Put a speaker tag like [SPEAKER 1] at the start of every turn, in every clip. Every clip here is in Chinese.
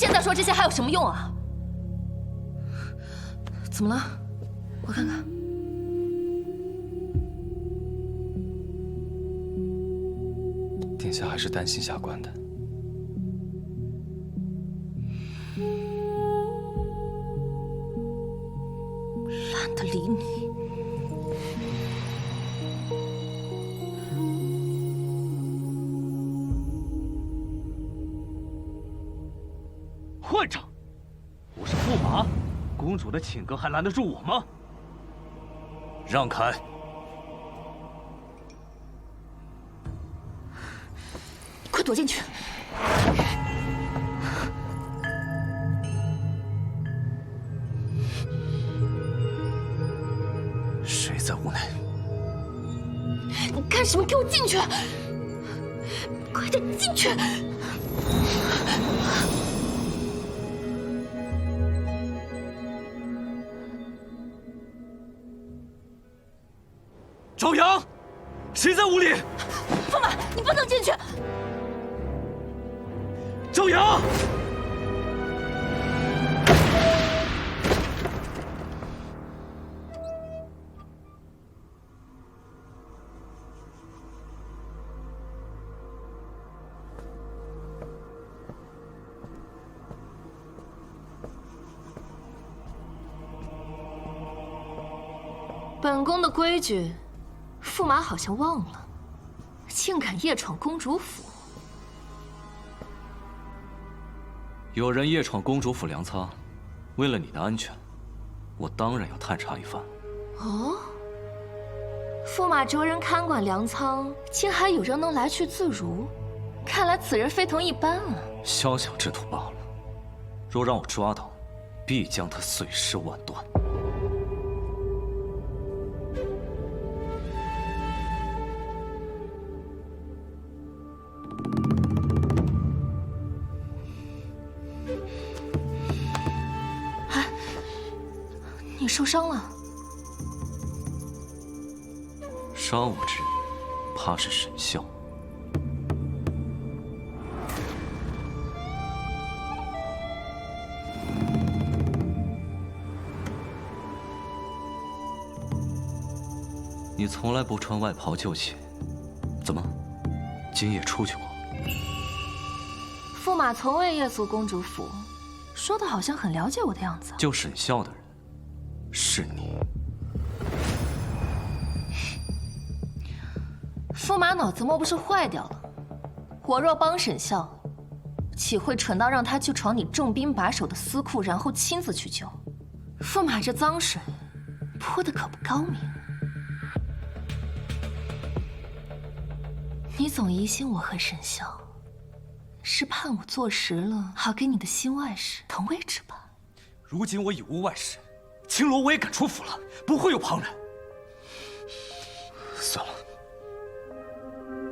[SPEAKER 1] 现在说这些还有什么用啊？怎么了？我看看。
[SPEAKER 2] 殿下还是担心下官的。
[SPEAKER 1] 懒得理你。
[SPEAKER 3] 混账！我是驸马，公主的请客还拦得住我吗？让开！
[SPEAKER 1] 快躲进去！
[SPEAKER 3] 谁在屋内？
[SPEAKER 1] 你干什么？给我进去！快点进去！
[SPEAKER 3] 朝阳，谁在屋里？
[SPEAKER 1] 驸马，你不能进去！
[SPEAKER 3] 朝阳！
[SPEAKER 1] 本宫的规矩，驸马好像忘了，竟敢夜闯公主府！
[SPEAKER 2] 有人夜闯公主府粮仓，为了你的安全，我当然要探查一番。
[SPEAKER 1] 哦，驸马着人看管粮仓，竟还有人能来去自如，看来此人非同一般啊！
[SPEAKER 2] 宵小之徒罢了，若让我抓到，必将他碎尸万段。
[SPEAKER 1] 你受伤了？
[SPEAKER 2] 伤无之人，怕是神效。你从来不穿外袍就寝，怎么，今夜出去过？
[SPEAKER 1] 驸马从未夜宿公主府，说的好像很了解我的样子。
[SPEAKER 2] 救沈笑的人是你。
[SPEAKER 1] 驸马脑子莫不是坏掉了？我若帮沈笑，岂会蠢到让他去闯你重兵把守的司库，然后亲自去救？驸马这脏水泼的可不高明。你总疑心我和沈笑，是盼我坐实了，好给你的新外室腾位置吧？
[SPEAKER 3] 如今我已无外室，青罗我也赶出府了，不会有旁人。
[SPEAKER 2] 算了，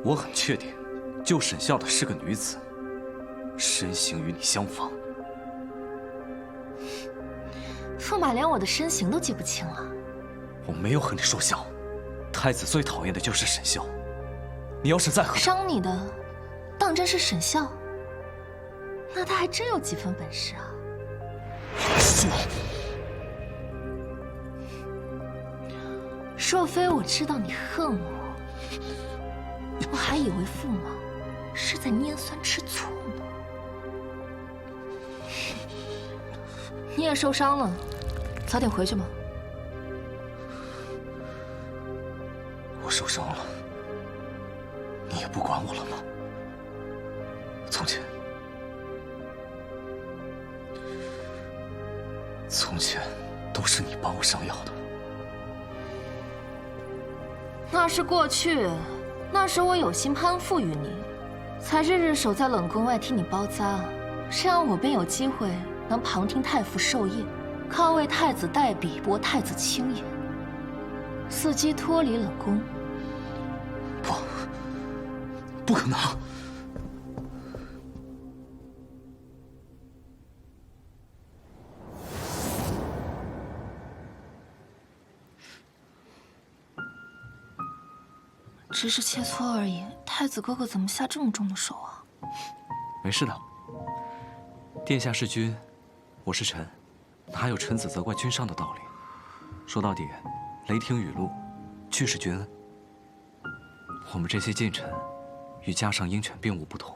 [SPEAKER 2] 我很确定，救沈笑的是个女子，身形与你相仿。
[SPEAKER 1] 驸马连我的身形都记不清了。
[SPEAKER 2] 我没有和你说笑，太子最讨厌的就是沈笑。你要是再和他……
[SPEAKER 1] 伤你的，当真是沈笑？那他还真有几分本事啊！
[SPEAKER 2] 说，
[SPEAKER 1] 若非我知道你恨我，我还以为驸马是在拈酸吃醋呢。你也受伤了，早点回去吧。
[SPEAKER 2] 我受伤了，你也不管我了吗？从前都是你把我伤药的。
[SPEAKER 1] 那是过去，那时我有心攀附于你，才日日守在冷宫外替你包扎，这样我便有机会能旁听太傅授业，靠为太子代笔，博太子青眼，伺机脱离冷宫。
[SPEAKER 2] 不可能！
[SPEAKER 1] 只是切磋而已，太子哥哥怎么下这么重的手啊？
[SPEAKER 2] 没事的，殿下是君，我是臣，哪有臣子责怪君上的道理？说到底，雷霆雨露，俱是君恩。我们这些近臣，与家上鹰犬并无不同。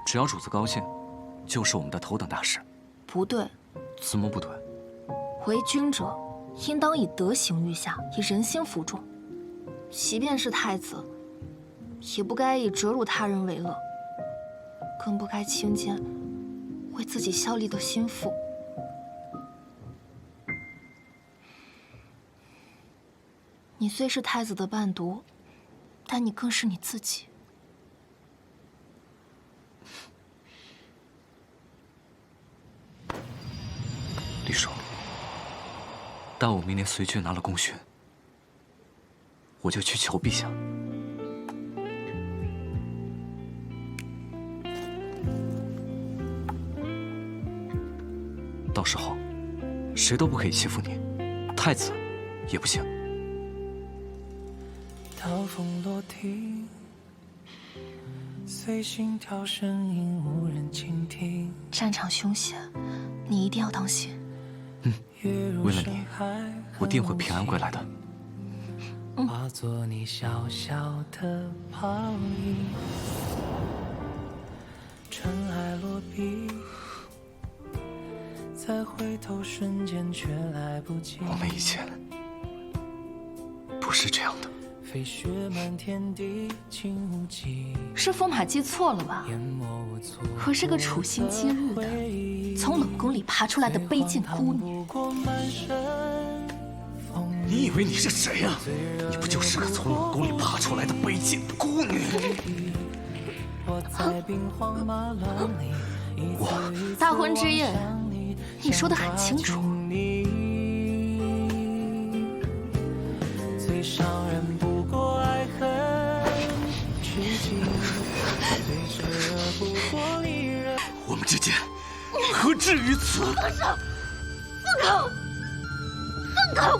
[SPEAKER 2] 只要主子高兴，就是我们的头等大事。
[SPEAKER 1] 不对，
[SPEAKER 2] 怎么不对？
[SPEAKER 1] 为君者，应当以德行御下，以人心服众。即便是太子，也不该以折辱他人为乐，更不该轻贱为自己效力的心腹。你虽是太子的伴读，但你更是你自己。
[SPEAKER 2] 李叔，待我明年随军拿了功勋，我就去求陛下。到时候，谁都不可以欺负你，太子也不行。
[SPEAKER 4] 刀锋落地，随心跳声音无人倾听。
[SPEAKER 1] 战场凶险，你一定要当心。
[SPEAKER 2] 为了你，我定会平安归来的。
[SPEAKER 4] 化作你小小的泡影，尘埃落笔，再回头瞬间却来不及。
[SPEAKER 2] 我们以前不是这样的。
[SPEAKER 4] 飞雪满天地，情无迹。
[SPEAKER 1] 是驸马记错了吧？我是个处心积虑的从冷宫里爬出来的卑贱孤女。
[SPEAKER 2] 你以为你是谁呀？你不就是个从冷宫里爬出来的卑贱孤女？
[SPEAKER 1] 我大婚之夜，你说得很清楚。
[SPEAKER 4] 最伤人不过爱恨知己，最炽热不过离人。
[SPEAKER 2] 我们之间何至于此？
[SPEAKER 1] 放手！放开！放开我！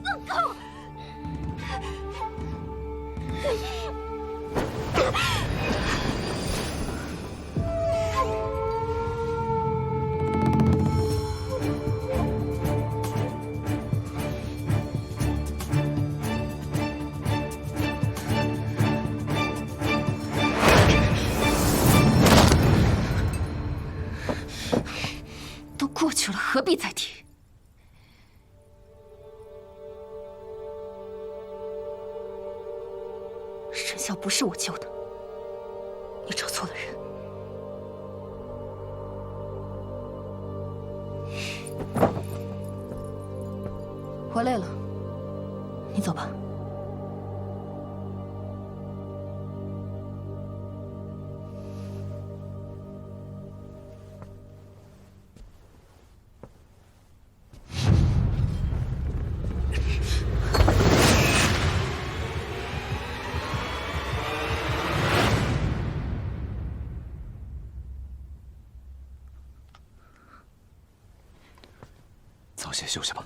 [SPEAKER 1] 放开我！都过去了，何必再提？沈啸不是我救的，你找错了人。我累了，你走吧。
[SPEAKER 2] 早些休息吧。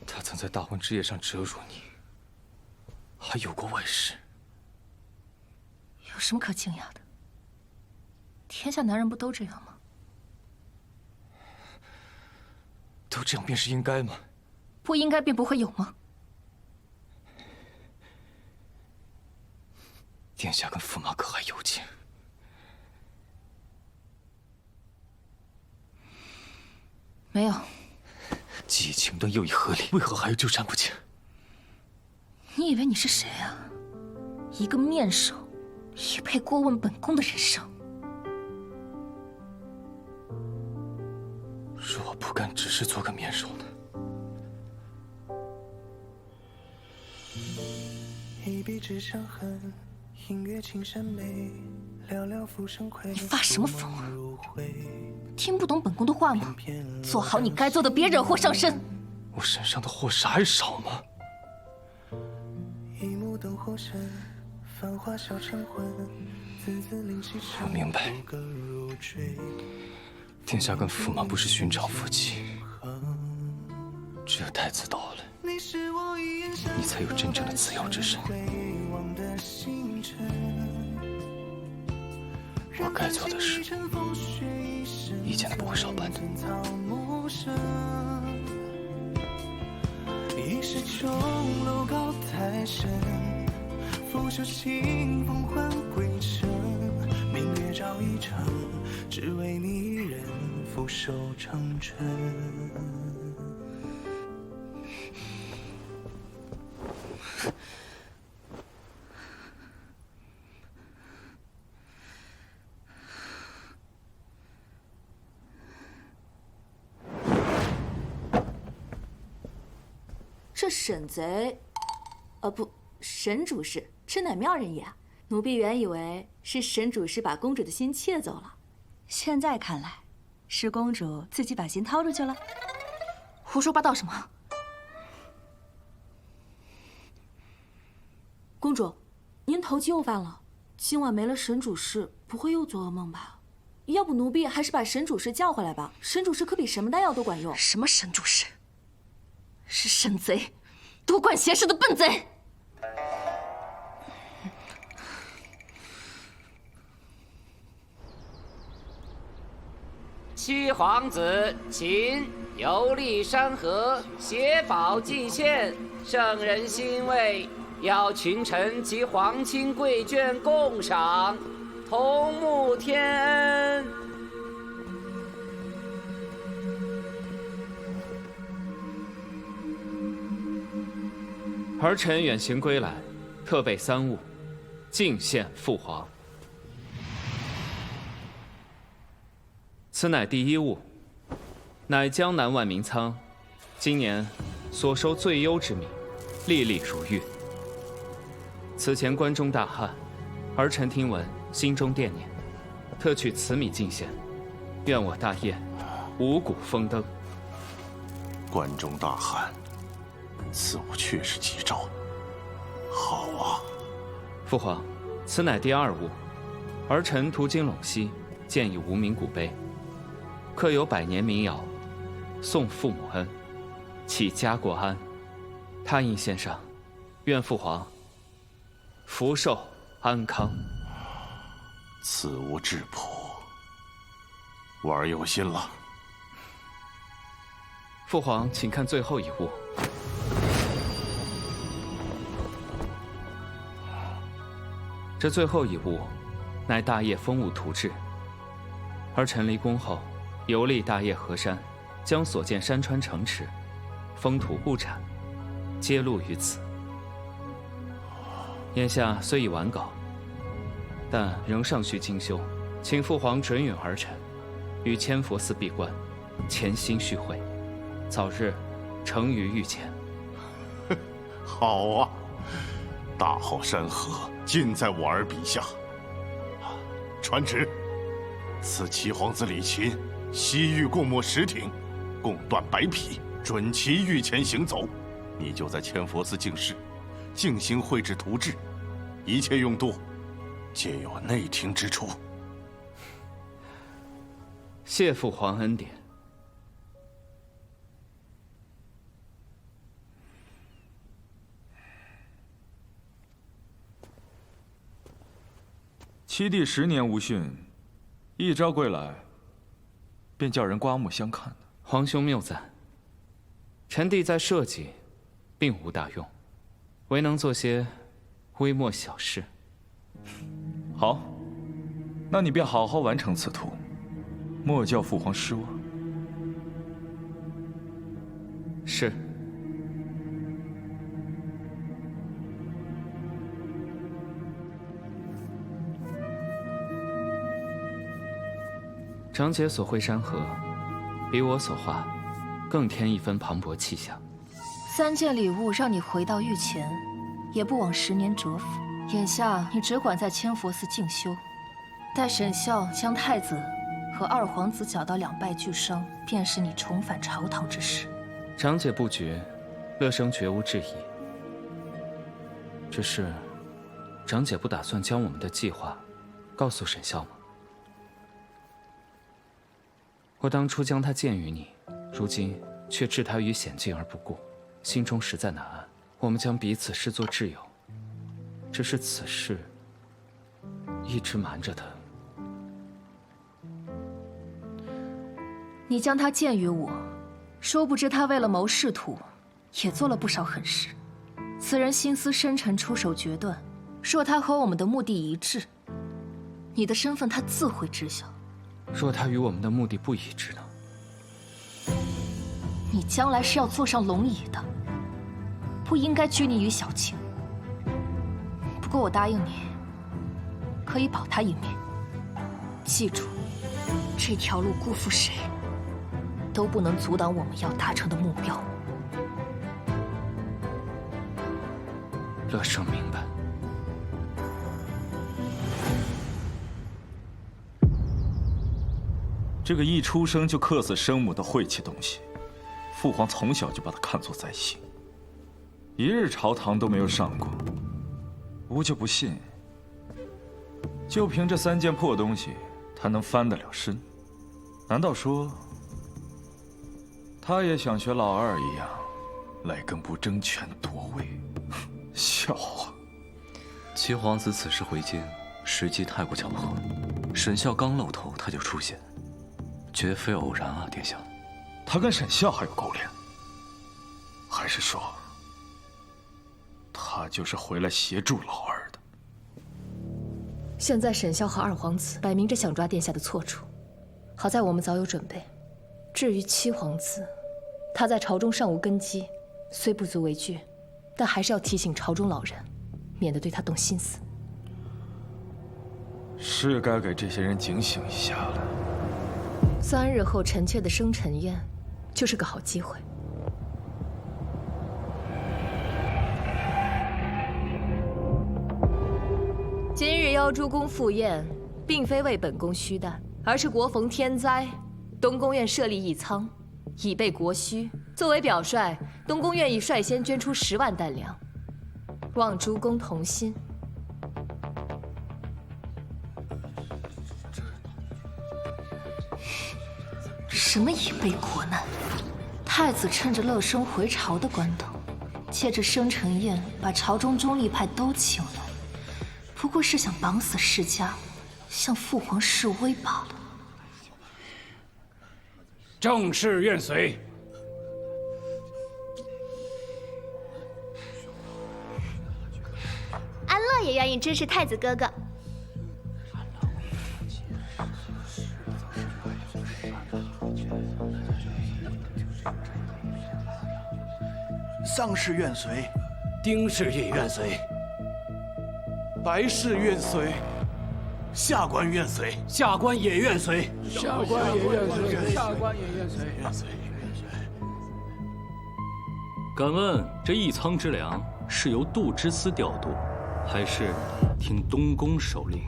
[SPEAKER 5] 他曾在大婚之夜上折辱你，还有过外事。
[SPEAKER 1] 有什么可惊讶的？天下男人不都这样吗？
[SPEAKER 5] 都这样便是应该吗？
[SPEAKER 1] 不应该便不会有吗？
[SPEAKER 5] 殿下跟驸马可还有情？
[SPEAKER 1] 没有。
[SPEAKER 5] 既已情断，又已合理，为何还要纠缠不清？
[SPEAKER 1] 你以为你是谁啊？一个面首，也配过问本宫的人生？
[SPEAKER 5] 若不敢只是做个面首呢？
[SPEAKER 4] 一笔之伤痕，音乐情深美，寥寥浮生愧。
[SPEAKER 1] 你发什么疯啊？听不懂本宫的话吗？做好你该做的，别惹祸上身。
[SPEAKER 5] 我身上的祸事还少吗？
[SPEAKER 4] 一幕灯火深，繁华笑成魂。
[SPEAKER 5] 我明白，殿下跟驸马不是寻常夫妻，只有太子到了，你才有真正的自由之身。我该做的事，一件都不会少办的。
[SPEAKER 4] 已是琼楼高台深，拂袖清风还归程。明月照一城，只为你一人俯首称臣。
[SPEAKER 6] 这沈贼，不，沈主事，吃哪妙人也？奴婢原以为是沈主事把公主的心窃走了，现在看来，是公主自己把心掏出去了。
[SPEAKER 1] 胡说八道什么？
[SPEAKER 6] 公主，您头疾又犯了，今晚没了沈主事，不会又做噩梦吧？要不奴婢还是把沈主事叫回来吧。沈主事可比什么丹药都管用。
[SPEAKER 1] 什么沈主事？是沈贼，多管闲事的笨贼！
[SPEAKER 7] 七皇子秦游历山河，携宝进献，圣人欣慰，邀群臣及皇亲贵眷共赏，同沐天恩。儿臣远行归来，特备三物，进献父皇。此乃第一物，乃江南万民仓，今年所收最优之米，粒粒如玉。此前关中大旱，儿臣听闻，心中惦念，特取此米进献，愿我大业五谷丰登。
[SPEAKER 8] 关中大旱，此物确是吉兆。好啊！
[SPEAKER 7] 父皇，此乃第二物，儿臣途经陇西，见一无名古碑，刻有百年民谣，颂父母恩，祈家国安。他印献上，愿父皇福寿安康。
[SPEAKER 8] 此物质朴，婉儿有心了。
[SPEAKER 7] 父皇，请看最后一物。这最后一物，乃大业风物图志。儿臣离宫后，游历大业河山，将所见山川城池、风土物产，皆录于此。眼下虽已完稿，但仍尚需精修，请父皇准允儿臣于千佛寺闭关，潜心续会，早日成于御前。
[SPEAKER 8] 好啊！大好山河尽在我儿笔下。传旨，赐七皇子李琴西域共墨10挺，共缎100匹，准其御前行走。你就在千佛寺静室，静心绘制图志，一切用度皆有内廷之处。
[SPEAKER 7] 谢父皇恩典。
[SPEAKER 9] 七弟10年无训，一朝归来，便叫人刮目相看。
[SPEAKER 7] 皇兄谬赞，臣弟在社稷并无大用，唯能做些微末小事。
[SPEAKER 9] 好，那你便好好完成此图，莫叫父皇失望。
[SPEAKER 7] 是。长姐所绘山河，比我所画更添一分磅礴气象。
[SPEAKER 1] 3件礼物让你回到御前，也不枉10年蛰伏。眼下你只管在千佛寺静修，待沈孝将太子和2皇子搅到两败俱伤，便是你重返朝堂之时。
[SPEAKER 7] 长姐不决，乐生绝无质疑。只是，长姐不打算将我们的计划告诉沈笑吗？我当初将他荐于你，如今却置他于险境而不顾，心中实在难安。我们将彼此视作挚友，只是此事一直瞒着他。
[SPEAKER 1] 你将他荐于我，殊不知他为了谋仕途，也做了不少狠事。此人心思深沉，出手决断。若他和我们的目的一致，你的身份他自会知晓。
[SPEAKER 7] 若他与我们的目的不一致呢？
[SPEAKER 1] 你将来是要坐上龙椅的，不应该拘泥于小情。不过我答应你，可以保他一命。记住，这条路辜负谁，都不能阻挡我们要达成的目标。
[SPEAKER 7] 乐生明白。
[SPEAKER 9] 这个一出生就克死生母的晦气东西，父皇从小就把他看作在心，一日朝堂都没有上过。吾就不信，就凭这3件破东西，他能翻得了身？难道说，他也想学老二一样，来根不争权夺位？笑话！
[SPEAKER 2] 七皇子此时回京，时机太过巧合，沈笑刚露头他就出现。绝非偶然啊，殿下。
[SPEAKER 9] 他跟沈笑还有勾连，还是说，他就是回来协助老二的？
[SPEAKER 1] 现在沈笑和二皇子摆明着想抓殿下的错处，好在我们早有准备。至于七皇子，他在朝中尚无根基，虽不足为惧，但还是要提醒朝中老人，免得对他动心思。
[SPEAKER 9] 是该给这些人警醒一下了。
[SPEAKER 1] 3日后臣妾的生辰宴，就是个好机会。今日邀诸公赴宴，并非为本宫虚诞，而是国逢天灾，东宫院设立义仓，以备国需。作为表率，东宫愿意率先捐出10万担粮，望诸公同心。什么以备国难？太子趁着乐生回朝的关头，借着生辰宴把朝中中立派都请来，不过是想绑死世家，向父皇示威罢了。
[SPEAKER 10] 正是愿随。
[SPEAKER 11] 安乐也愿意支持太子哥哥。
[SPEAKER 12] 丧事愿随，
[SPEAKER 10] 丁氏也愿随，
[SPEAKER 12] 白氏愿随，下官愿随，
[SPEAKER 10] 下官也愿随，
[SPEAKER 12] 下官也愿随，
[SPEAKER 10] 下官也愿随，
[SPEAKER 12] 愿随。
[SPEAKER 13] 敢问这义仓之粮是由杜之司调度，还是听东宫手令？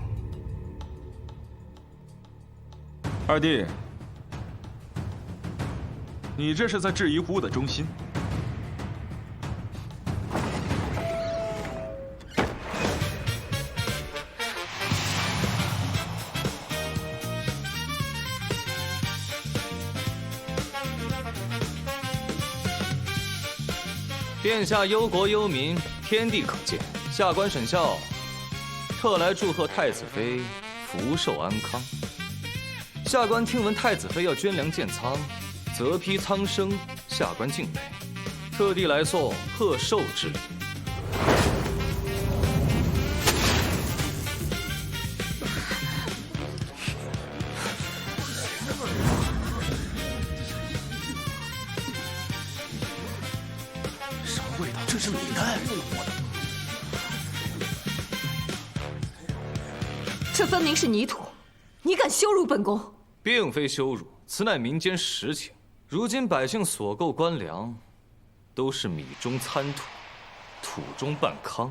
[SPEAKER 9] 二弟，你这是在质疑吾的忠心？
[SPEAKER 2] 殿下忧国忧民，天地可见。下官沈笑，特来祝贺太子妃福寿安康。下官听闻太子妃要捐粮建仓，择批苍生，下官敬佩，特地来送贺寿之礼。
[SPEAKER 12] 这是米丹，
[SPEAKER 1] 这分明是泥土，你敢羞辱本宫？
[SPEAKER 2] 并非羞辱，此乃民间实情。如今百姓所购官粮，都是米中参土，土中拌糠，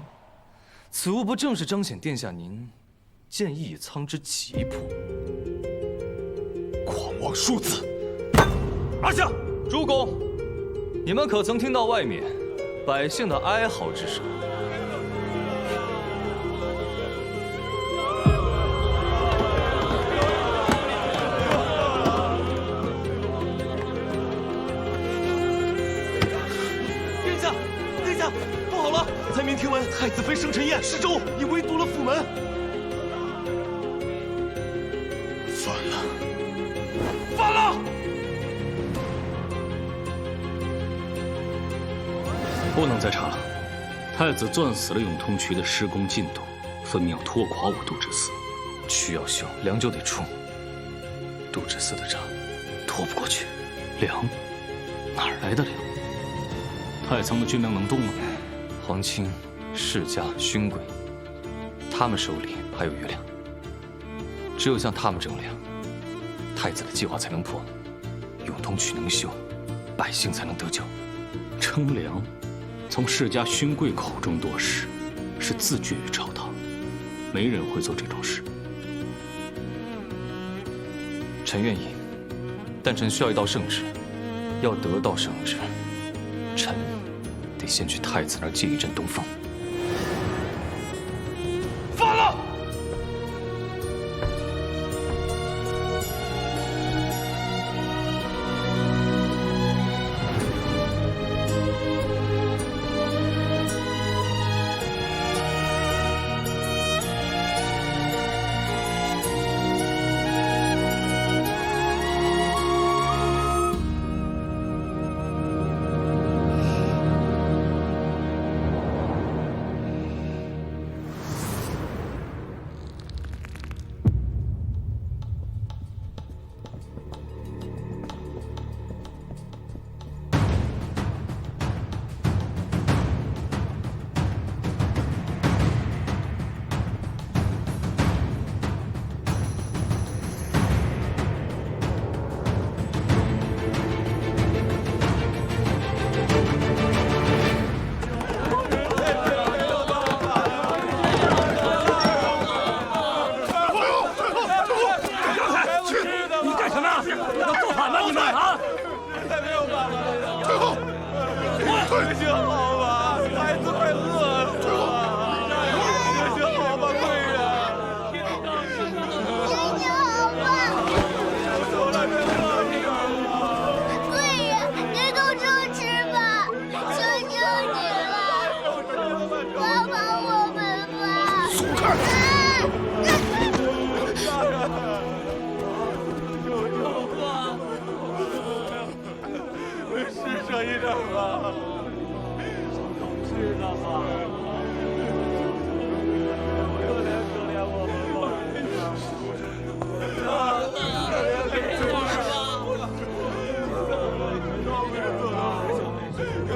[SPEAKER 2] 此物不正是彰显殿下您建义仓之急迫？
[SPEAKER 8] 狂妄数字！
[SPEAKER 2] 阿夏，诸公，你们可曾听到外面百姓的哀嚎之声？
[SPEAKER 12] 为生辰宴，施粥已围堵了府门。
[SPEAKER 8] 反了！
[SPEAKER 3] 反了！
[SPEAKER 13] 不能再查了。太子攥死了永通渠的施工进度，分明要拖垮我杜之思。
[SPEAKER 2] 渠要修，粮就得出。杜之思的账拖不过去。
[SPEAKER 13] 粮？哪儿来的粮？太仓的军粮能动吗？
[SPEAKER 2] 皇亲、世家、勋贵，他们手里还有余粮。只有向他们征粮，太子的计划才能破，永通渠能修，百姓才能得救。
[SPEAKER 13] 征粮，从世家勋贵口中夺食，是自绝于朝堂，没人会做这种事。
[SPEAKER 2] 臣愿意，但臣需要一道圣旨。要得到圣旨，臣得先去太子那儿借一阵东风。
[SPEAKER 3] 反了！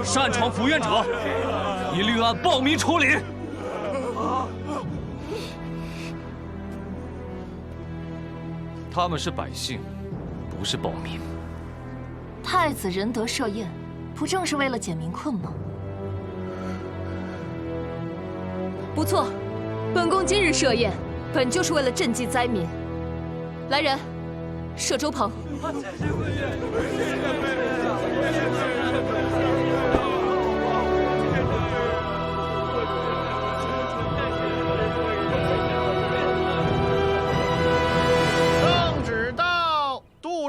[SPEAKER 3] 擅闯府院者，一律按暴民处理。
[SPEAKER 2] 他们是百姓，不是暴民。
[SPEAKER 1] 太子仁德设宴，不正是为了解民困吗？不错，本宫今日设宴，本就是为了赈济灾民。来人，设粥棚。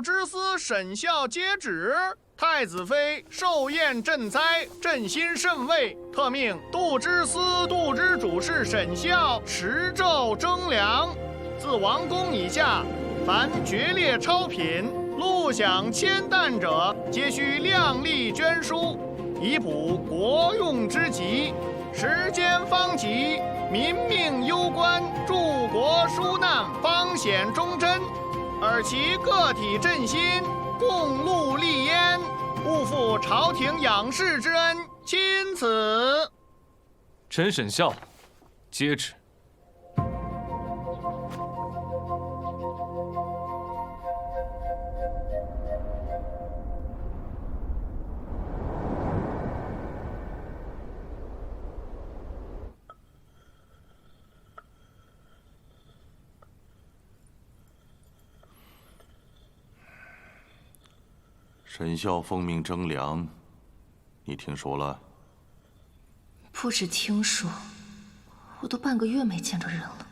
[SPEAKER 14] 之司审校接旨，太子妃寿宴赈灾，朕心甚慰，特命度之司、度之主事审校持胄征粮。自王公以下，凡爵列超品、禄饷千担者，皆须量力捐书，以补国用之急。时间方急，民命攸关，助国纾难，方显忠贞。尔其个体振兴，共戮立焉，勿负朝廷仰视之恩，钦此。
[SPEAKER 2] 臣审校，接旨。
[SPEAKER 8] 沈校奉命征粮，你听说了？
[SPEAKER 1] 不止听说，我都半个月没见着人了，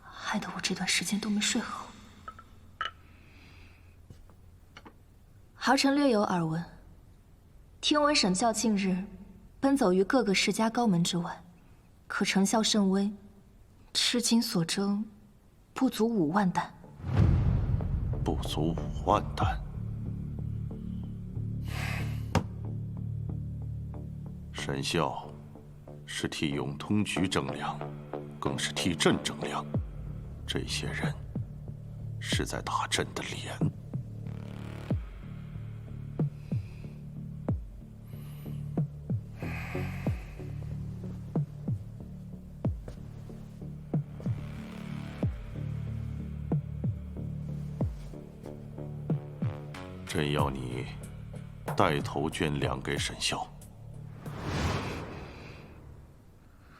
[SPEAKER 1] 害得我这段时间都没睡好。儿臣略有耳闻，听闻沈校近日奔走于各个世家高门之外，可成效甚微，至今所征不足5万担。
[SPEAKER 8] 不足5万担。沈啸是替永通局征粮，更是替朕征粮。这些人是在打朕的脸。朕要你带头捐粮给沈啸。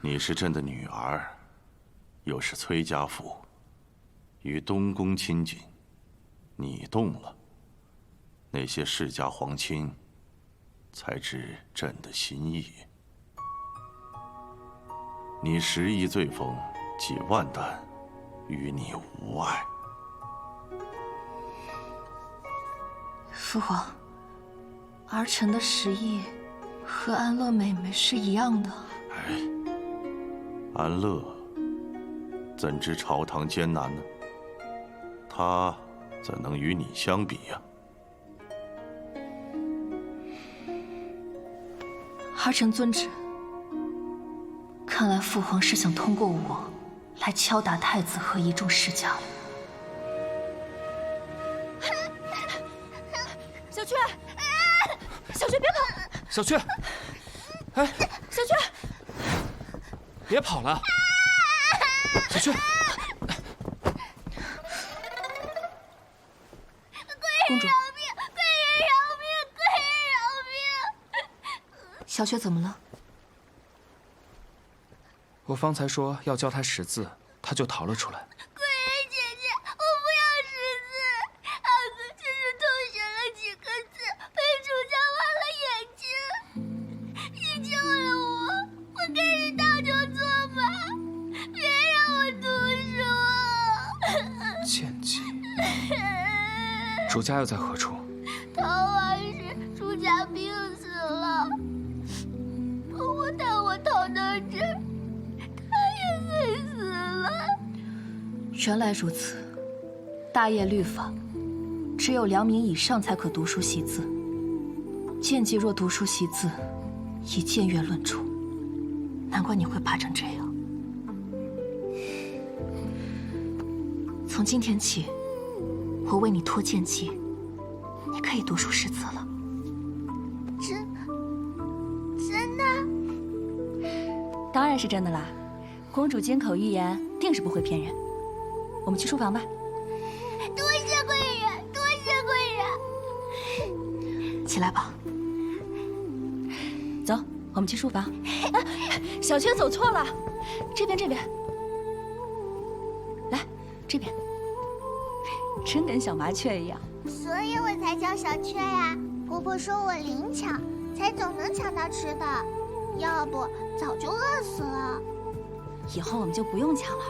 [SPEAKER 8] 你是朕的女儿，又是崔家妇，与东宫亲近，你动了，那些世家皇亲才知朕的心意。你10亿醉风，几万担，与你无碍。
[SPEAKER 1] 父皇，儿臣的10亿和安乐妹妹是一样的。
[SPEAKER 8] 哎，安乐怎知朝堂艰难呢？他怎能与你相比呀？
[SPEAKER 1] 儿臣遵旨。看来父皇是想通过我来敲打太子和一众世家了。
[SPEAKER 6] 小雀，小雀别跑！
[SPEAKER 7] 小雀，哎，
[SPEAKER 6] 小雀，
[SPEAKER 7] 别跑了！小雀，
[SPEAKER 1] 公主，
[SPEAKER 11] 贵人饶命！贵人饶命！
[SPEAKER 1] 小雀怎么了？
[SPEAKER 7] 我方才说要教他识字，他就逃了出来。
[SPEAKER 11] 贵人姐姐，我不要识字，儿子只是偷学了几个字，被主家挖了眼睛。你救了我，我给你当成做法，别让我读书。
[SPEAKER 7] 贱籍！主家又在何处？
[SPEAKER 11] 逃亡时，主家病死了，我带我逃到这儿。累死了！
[SPEAKER 1] 原来如此，大业律法，只有2名以上才可读书习字。贱籍若读书习字，以僭越论处，难怪你会怕成这样。从今天起，我为你脱贱籍，你可以读书识字了。
[SPEAKER 11] 真的？
[SPEAKER 6] 当然是真的啦。公主金口玉言，定是不会骗人。我们去书房吧。
[SPEAKER 11] 多谢贵人，多谢贵人。
[SPEAKER 1] 起来吧。
[SPEAKER 6] 走，我们去书房。小雀走错了，这边，这边。来，这边。真跟小麻雀一样。
[SPEAKER 11] 所以我才叫小雀呀。婆婆说我灵巧，才总能抢到吃的，要不早就饿死了。
[SPEAKER 6] 以后我们就不用抢了。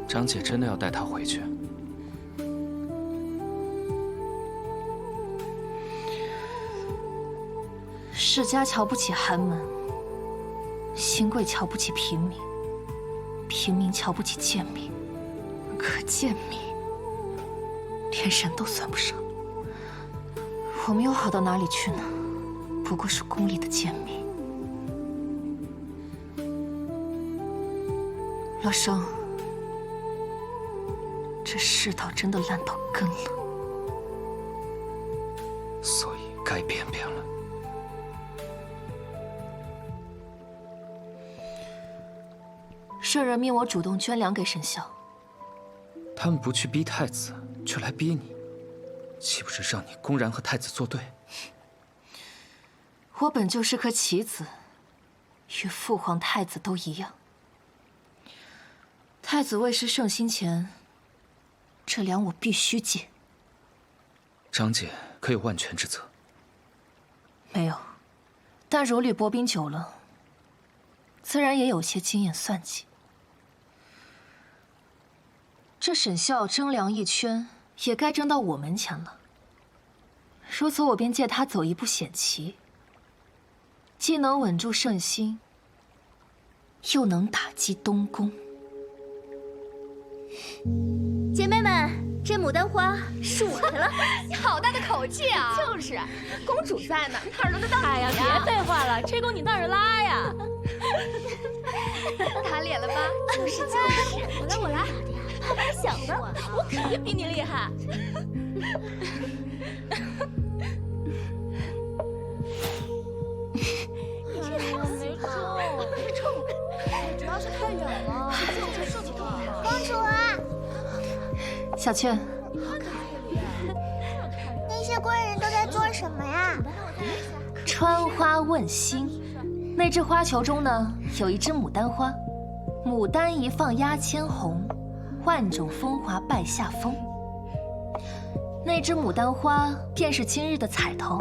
[SPEAKER 7] 张姐真的要带她回去？
[SPEAKER 1] 世家瞧不起寒门，新贵瞧不起平民，平民瞧不起贱民，可贱民连人都算不上。我们又好到哪里去呢？不过是宫里的贱民。老生，这世道真的烂到根了，
[SPEAKER 7] 所以该变变了。
[SPEAKER 1] 圣人命我主动捐粮给沈啸，
[SPEAKER 7] 他们不去逼太子，却来逼你，岂不是让你公然和太子作对？
[SPEAKER 1] 我本就是颗棋子，与父皇、太子都一样。太子未失圣心前，这粮我必须借。
[SPEAKER 7] 张姐可有万全之策？
[SPEAKER 1] 没有，但如履薄冰久了，自然也有些经验算计。这沈啸征粮一圈，也该征到我门前了。如此，我便借他走一步险棋，既能稳住圣心，又能打击东宫。
[SPEAKER 11] 姐妹们，这牡丹花是我的了。
[SPEAKER 15] 你好大的口气啊！
[SPEAKER 11] 就是，公主在呢，哪轮得到你
[SPEAKER 6] 哎呀，别废话了，吹弓你倒是拉呀！
[SPEAKER 15] 打脸了吧？
[SPEAKER 11] 就是，我来，怕把想的，
[SPEAKER 6] 我肯定比你厉害。
[SPEAKER 11] 没中，主要是太远了，射不动。公主，
[SPEAKER 1] 小雀，
[SPEAKER 11] 那些贵人都在做什么呀？
[SPEAKER 1] 穿花问心。那只花球中呢，有一只牡丹花，牡丹一放压千红，万种风华败下风。那只牡丹花便是今日的彩头。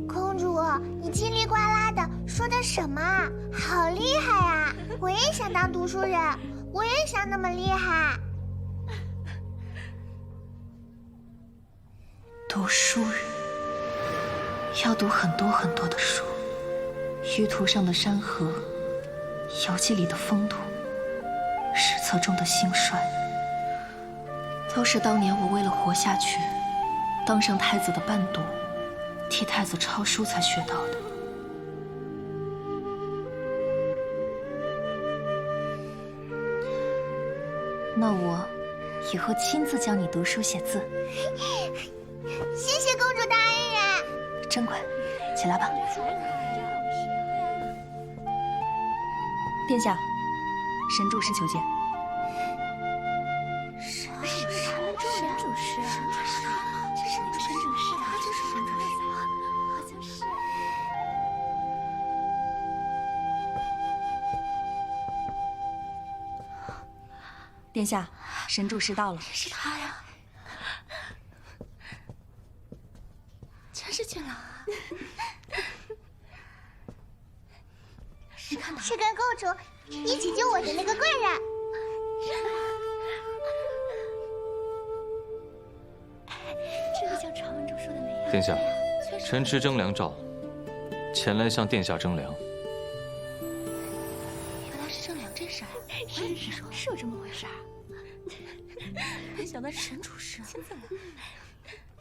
[SPEAKER 11] 公主，你叽里呱啦的说的什么啊？好厉害啊！我也想当读书人，我也想那么厉害。
[SPEAKER 1] 读书人要读很多很多的书，舆图上的山河，游记里的风土，史册中的兴衰，都是当年我为了活下去，当上太子的伴读，替太子抄书才学到的。那我以后亲自教你读书写字。
[SPEAKER 11] 谢谢公主大恩人。
[SPEAKER 1] 真乖，起来吧。
[SPEAKER 6] 殿下，神主事求见。
[SPEAKER 11] 神主事，他就是神主事，好像是。
[SPEAKER 6] 殿下，神主事到了。
[SPEAKER 11] 是他呀。是君郎，是跟公主一起救我的那个贵人。这个像传闻中说的那样。
[SPEAKER 2] 殿下，臣持征粮诏，前来向殿下征粮。
[SPEAKER 11] 原来是征粮这事儿，我也听说是有这么回事儿。
[SPEAKER 6] 没想到神主事
[SPEAKER 11] 亲自来。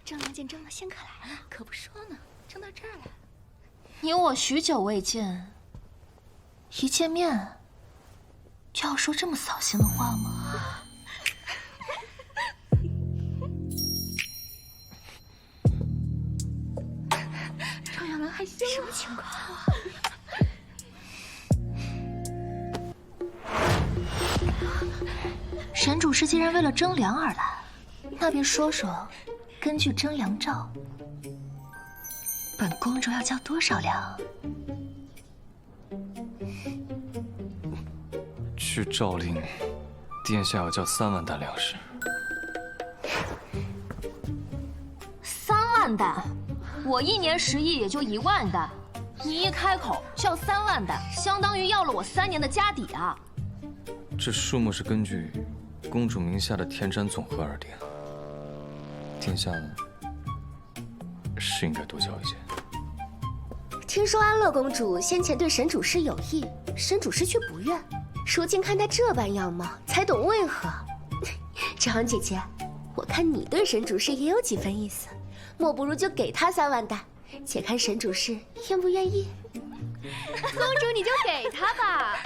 [SPEAKER 11] 征粮见征了，仙客来了，可不说呢，征到这儿来了。
[SPEAKER 1] 你我许久未见，一见面就要说这么扫兴的话吗？
[SPEAKER 11] 朝阳兰害羞，什么情况？
[SPEAKER 1] 神主事既然为了征粮而来，那便说说。根据征粮诏，本公主要交多少粮？
[SPEAKER 2] 据诏令，殿下要交3万担粮食。
[SPEAKER 1] 3万担？我1年食役也就1万担，你一开口就要3万担，相当于要了我3年的家底啊！
[SPEAKER 2] 这数目是根据公主名下的田产总和而定。殿下呢，是应该多交一些。
[SPEAKER 11] 听说安乐公主先前对神主事有意，神主事却不愿，如今看她这般样貌，才懂为何。朝阳姐姐，我看你对神主事也有几分意思，莫不如就给她3万担，且看神主事愿不愿意。
[SPEAKER 15] 公主你就给她吧。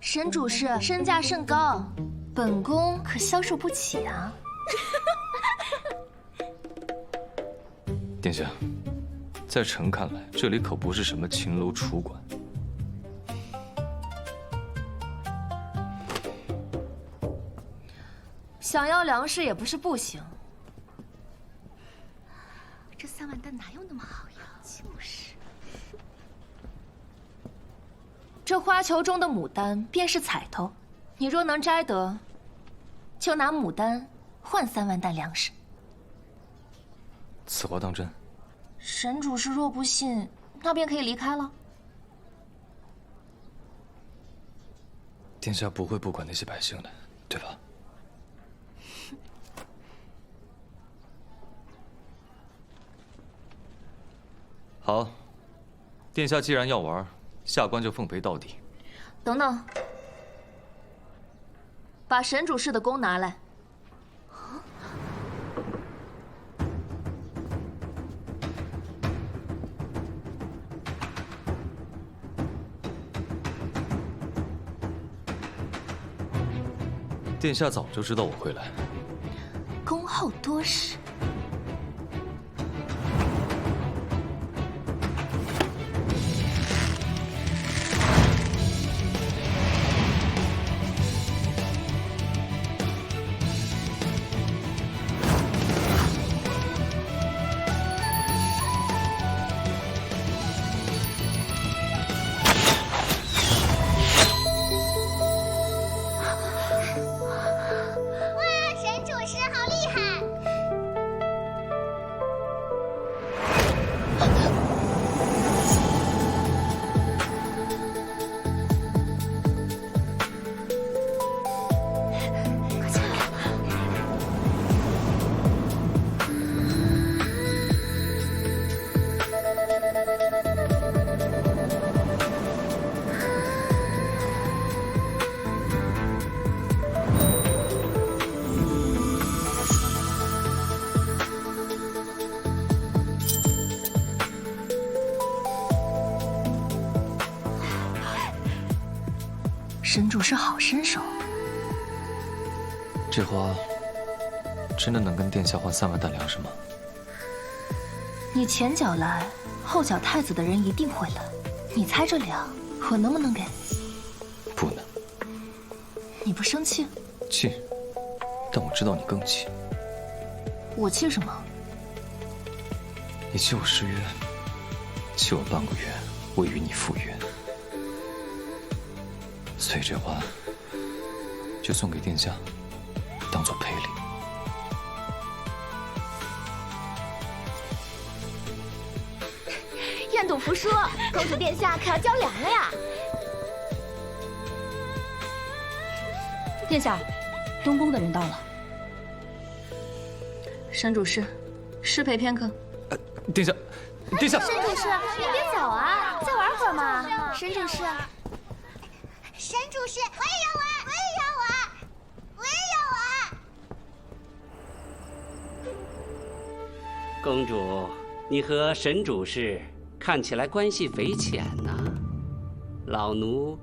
[SPEAKER 1] 神主事身价甚高。本宫可消受不起啊！
[SPEAKER 2] 殿下，在臣看来，这里可不是什么秦楼楚馆。
[SPEAKER 1] 想要粮食也不是不行。
[SPEAKER 11] 这3万担哪有那么好要？就是。
[SPEAKER 1] 这花球中的牡丹便是彩头，你若能摘得。就拿牡丹换3万担粮食。
[SPEAKER 2] 此话当真？
[SPEAKER 1] 神主事若不信，那便可以离开了。
[SPEAKER 2] 殿下不会不管那些百姓的，对吧？好，殿下既然要玩，
[SPEAKER 5] 下官就奉陪到底。
[SPEAKER 1] 等等，把神主事的弓拿来。
[SPEAKER 5] 殿下早就知道我会来。
[SPEAKER 1] 恭候多时。神主是好身手，
[SPEAKER 5] 这花真的能跟殿下换3万担粮食吗？
[SPEAKER 1] 你前脚来，后脚太子的人一定会来。你猜这粮，我能不能给？
[SPEAKER 5] 不能。
[SPEAKER 1] 你不生气？
[SPEAKER 5] 气，但我知道你更气。
[SPEAKER 1] 我气什么？
[SPEAKER 5] 你气我失约，气我半个月未与你赴约。所以这花就送给殿下，当做赔礼。
[SPEAKER 15] 愿赌服输，公主殿下可要交粮了呀！
[SPEAKER 6] 殿下，东宫的人到了。
[SPEAKER 1] 神主事，失陪片刻。
[SPEAKER 5] 殿下，殿下。
[SPEAKER 15] 神主事，你别走啊，再玩会儿嘛。神主事。
[SPEAKER 11] 神主事，我也要玩，我也要玩，我也要玩。
[SPEAKER 16] 公主，你和神主事看起来关系匪浅呐。老奴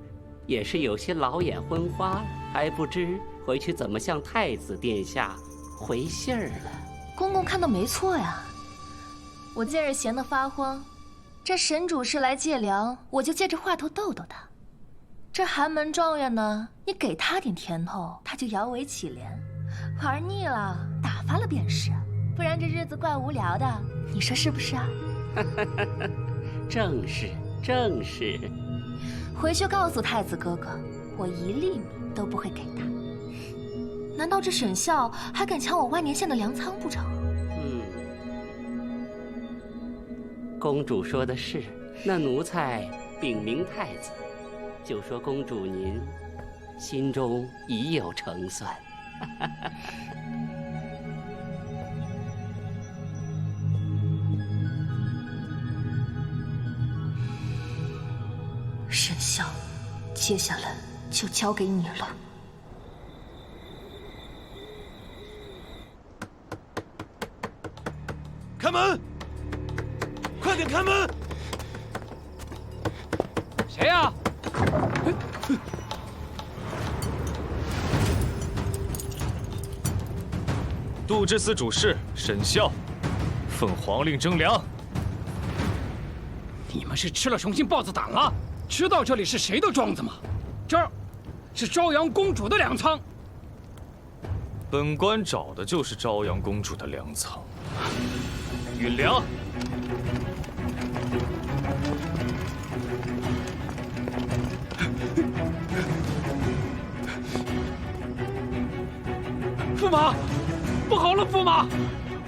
[SPEAKER 16] 也是有些老眼昏花了，还不知回去怎么向太子殿下回信儿了。
[SPEAKER 1] 公公看的没错呀，我近日闲得发慌，这神主事来借粮，我就借这话头逗逗他。这寒门状元呢，你给他点甜头，他就摇尾乞怜；玩腻了，打发了便是。不然这日子怪无聊的，你说是不是啊？
[SPEAKER 16] 正是，正是。
[SPEAKER 1] 回去告诉太子哥哥，我1粒米都不会给他。难道这沈孝还敢抢我万年县的粮仓不成？
[SPEAKER 16] 公主说的是，那奴才禀明太子。就说公主您心中已有成算。
[SPEAKER 1] 沈孝，接下来就交给你了。
[SPEAKER 12] 开门！快点开门！
[SPEAKER 10] 谁呀？
[SPEAKER 9] 度支司主事沈孝，奉皇令征粮。
[SPEAKER 10] 你们是吃了雄心豹子胆了？知道这里是谁的庄子吗？这儿是朝阳公主的粮仓。
[SPEAKER 9] 本官找的就是朝阳公主的粮仓。运粮。
[SPEAKER 10] 驸马，不好了，驸马，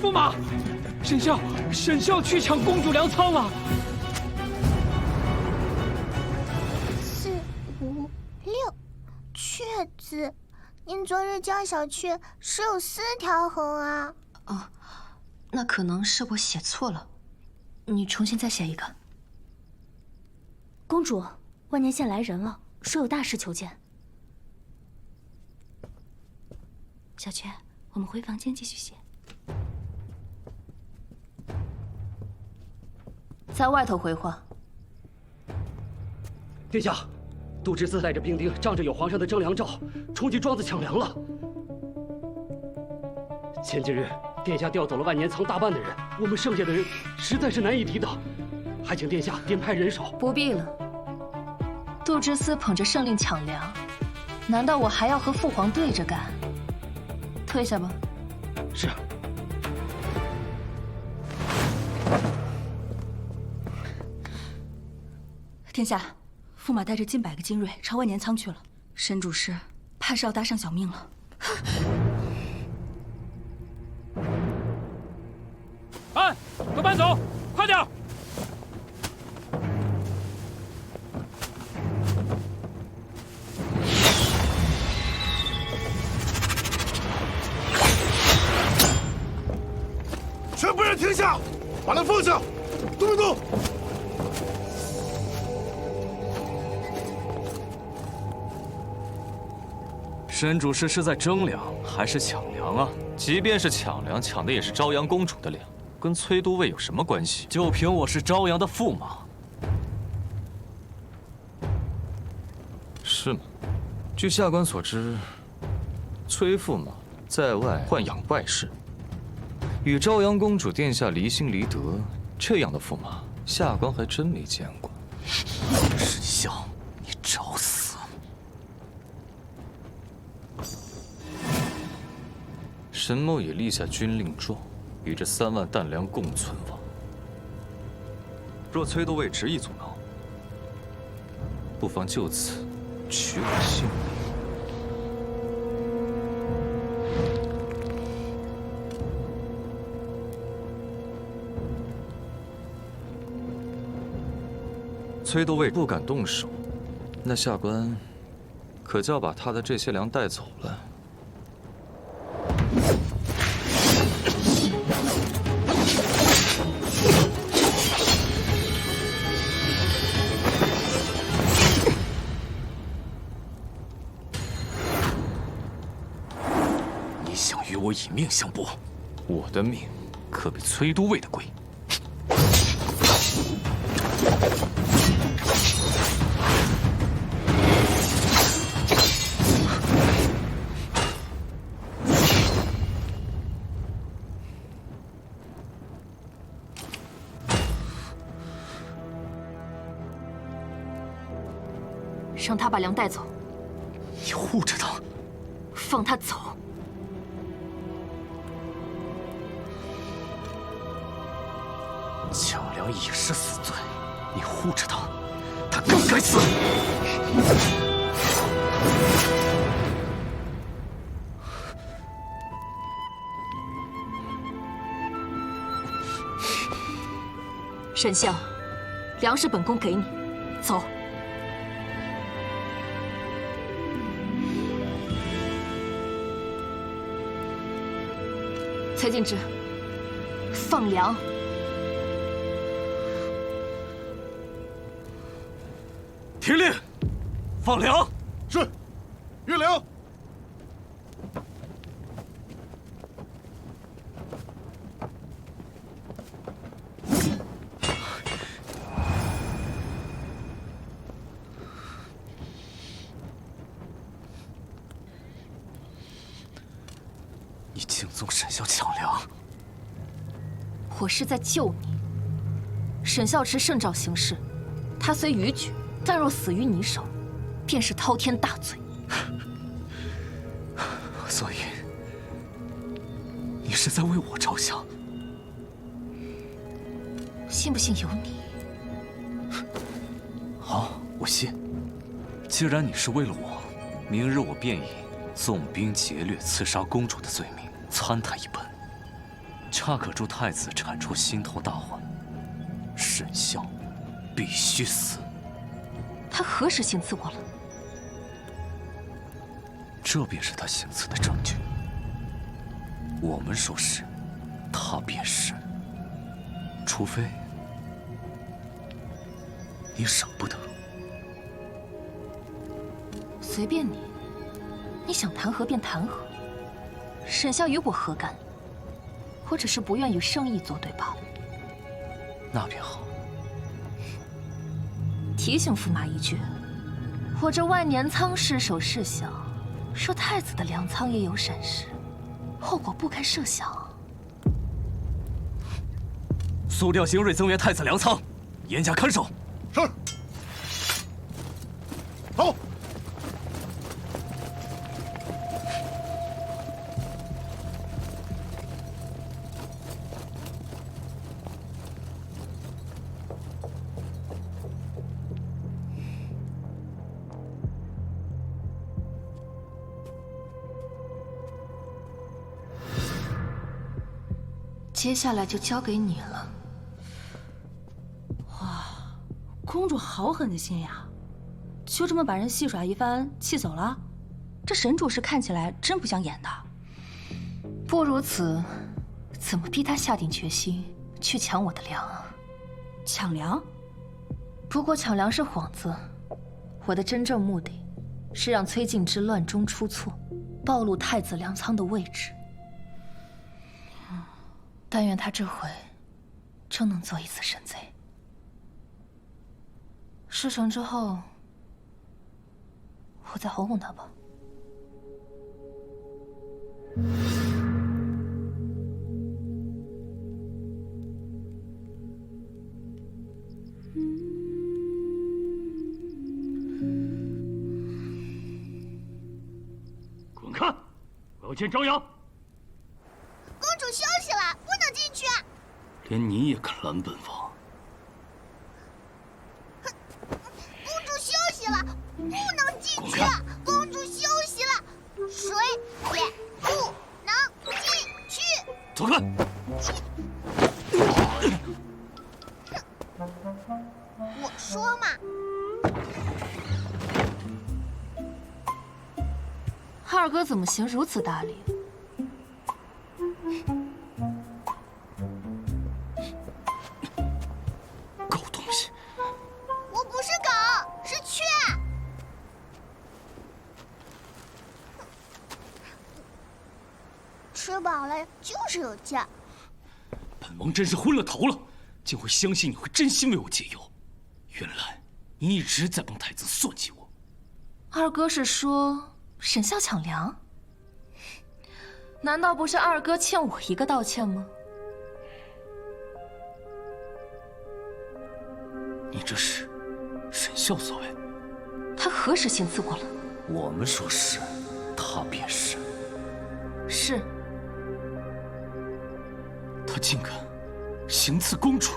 [SPEAKER 10] 驸马，沈孝去抢公主粮仓了。
[SPEAKER 11] 4、5、6，雀子，您昨日叫小雀是有4条红啊？
[SPEAKER 1] 哦，那可能是我写错了，你重新再写一个。
[SPEAKER 6] 公主，
[SPEAKER 15] 万年县来人了，说有大事求见。小雀，我们回房间继续写。
[SPEAKER 1] 在外头回话。
[SPEAKER 17] 殿下，杜之思带着兵丁，仗着有皇上的征粮诏，冲进庄子抢粮了。前几日，殿下调走了万年仓大半的人，我们剩下的人实在是难以抵挡，还请殿下点派人手。
[SPEAKER 1] 不必了。杜之思捧着圣令抢粮，难道我还要和父皇对着干？退下吧。
[SPEAKER 17] 是。
[SPEAKER 6] 殿下，驸马带着近100个精锐朝万年仓去了，沈主事怕是要搭上小命了。
[SPEAKER 10] 哎，都搬走，快点！
[SPEAKER 8] 全部人停下，把他放下，动一动。
[SPEAKER 2] 沈主事是在征粮还是抢粮啊？
[SPEAKER 9] 即便是抢粮，抢的也是朝阳公主的粮，跟崔都尉有什么关系？
[SPEAKER 2] 就凭我是朝阳的驸马，
[SPEAKER 9] 是吗？据下官所知，崔驸马在外豢养外室，与朝阳公主殿下离心离德，这样的驸马，下官还真没见过。
[SPEAKER 2] 沈笑，你找死！
[SPEAKER 9] 沈某已立下军令状，与这3万担粮共存亡。若崔都尉执意阻挠，不妨就此取我性命。崔都尉不敢动手，那下官可就要把他的这些粮带走了。
[SPEAKER 2] 你想与我以命相搏？
[SPEAKER 9] 我的命可比崔都尉的贵。
[SPEAKER 1] 让他把粮带走。
[SPEAKER 2] 你护着他，
[SPEAKER 1] 放他走。
[SPEAKER 2] 抢粮已是死罪，你护着他，他更该死。
[SPEAKER 1] 沈笑，粮食本宫给你，走。崔敬之，放粮。
[SPEAKER 2] 听令，放粮。
[SPEAKER 8] 是，运粮。
[SPEAKER 2] 你敬宗沈笑抢粮，
[SPEAKER 1] 我是在救你。沈笑持圣诏行事，他虽逾矩，但若死于你手，便是滔天大罪。
[SPEAKER 2] 所以，你是在为我着想？
[SPEAKER 1] 信不信由你。
[SPEAKER 2] 好，我信。既然你是为了我，明日我便以纵兵劫掠、刺杀公主的罪名参他一本，恰可助太子铲除心头大患。沈笑必须死。
[SPEAKER 1] 他何时行刺我了？
[SPEAKER 2] 这便是他行刺的证据。我们说是，他便是。除非你舍不得。
[SPEAKER 1] 随便你，你想谈和便谈和。沈笑与我何干？我只是不愿与圣意作对罢了。
[SPEAKER 2] 那便好。
[SPEAKER 1] 提醒驸马一句，我这万年仓失手事小，若太子的粮仓也有闪失，后果不堪设想。
[SPEAKER 2] 速调精锐增援太子粮仓，严加看守。
[SPEAKER 8] 是。走。
[SPEAKER 1] 接下来就交给你了。
[SPEAKER 6] 哇，公主好狠的心呀！就这么把人戏耍一番，气走了？这沈主事看起来真不像演的。
[SPEAKER 1] 不如此，怎么逼他下定决心去抢我的粮啊？
[SPEAKER 6] 抢粮？
[SPEAKER 1] 不过抢粮是幌子，我的真正目的是让崔敬之乱中出错，暴露太子粮仓的位置。但愿他这回真能做一次神贼。事成之后，我再哄哄他吧。
[SPEAKER 3] 滚开！我要见张扬。
[SPEAKER 11] 公主休息了，不能进去。
[SPEAKER 13] 连你也敢拦本王？
[SPEAKER 11] 公主休息了，不能进去。公主休息了，谁也不能进去。
[SPEAKER 3] 走开！
[SPEAKER 11] 我说嘛。
[SPEAKER 1] 二哥怎么行如此大礼？
[SPEAKER 3] 狗东西！
[SPEAKER 11] 我不是狗，是雀。吃饱了就是有劲儿。
[SPEAKER 3] 本王真是昏了头了，竟会相信你会真心为我解忧。原来你一直在帮太子算计我。
[SPEAKER 1] 二哥是说沈笑抢粮？难道不是二哥欠我一个道歉吗？
[SPEAKER 3] 你这是沈笑所为？
[SPEAKER 1] 他何时行刺过了？
[SPEAKER 2] 我们说是，他便是。
[SPEAKER 1] 是。
[SPEAKER 3] 他竟敢行刺公主！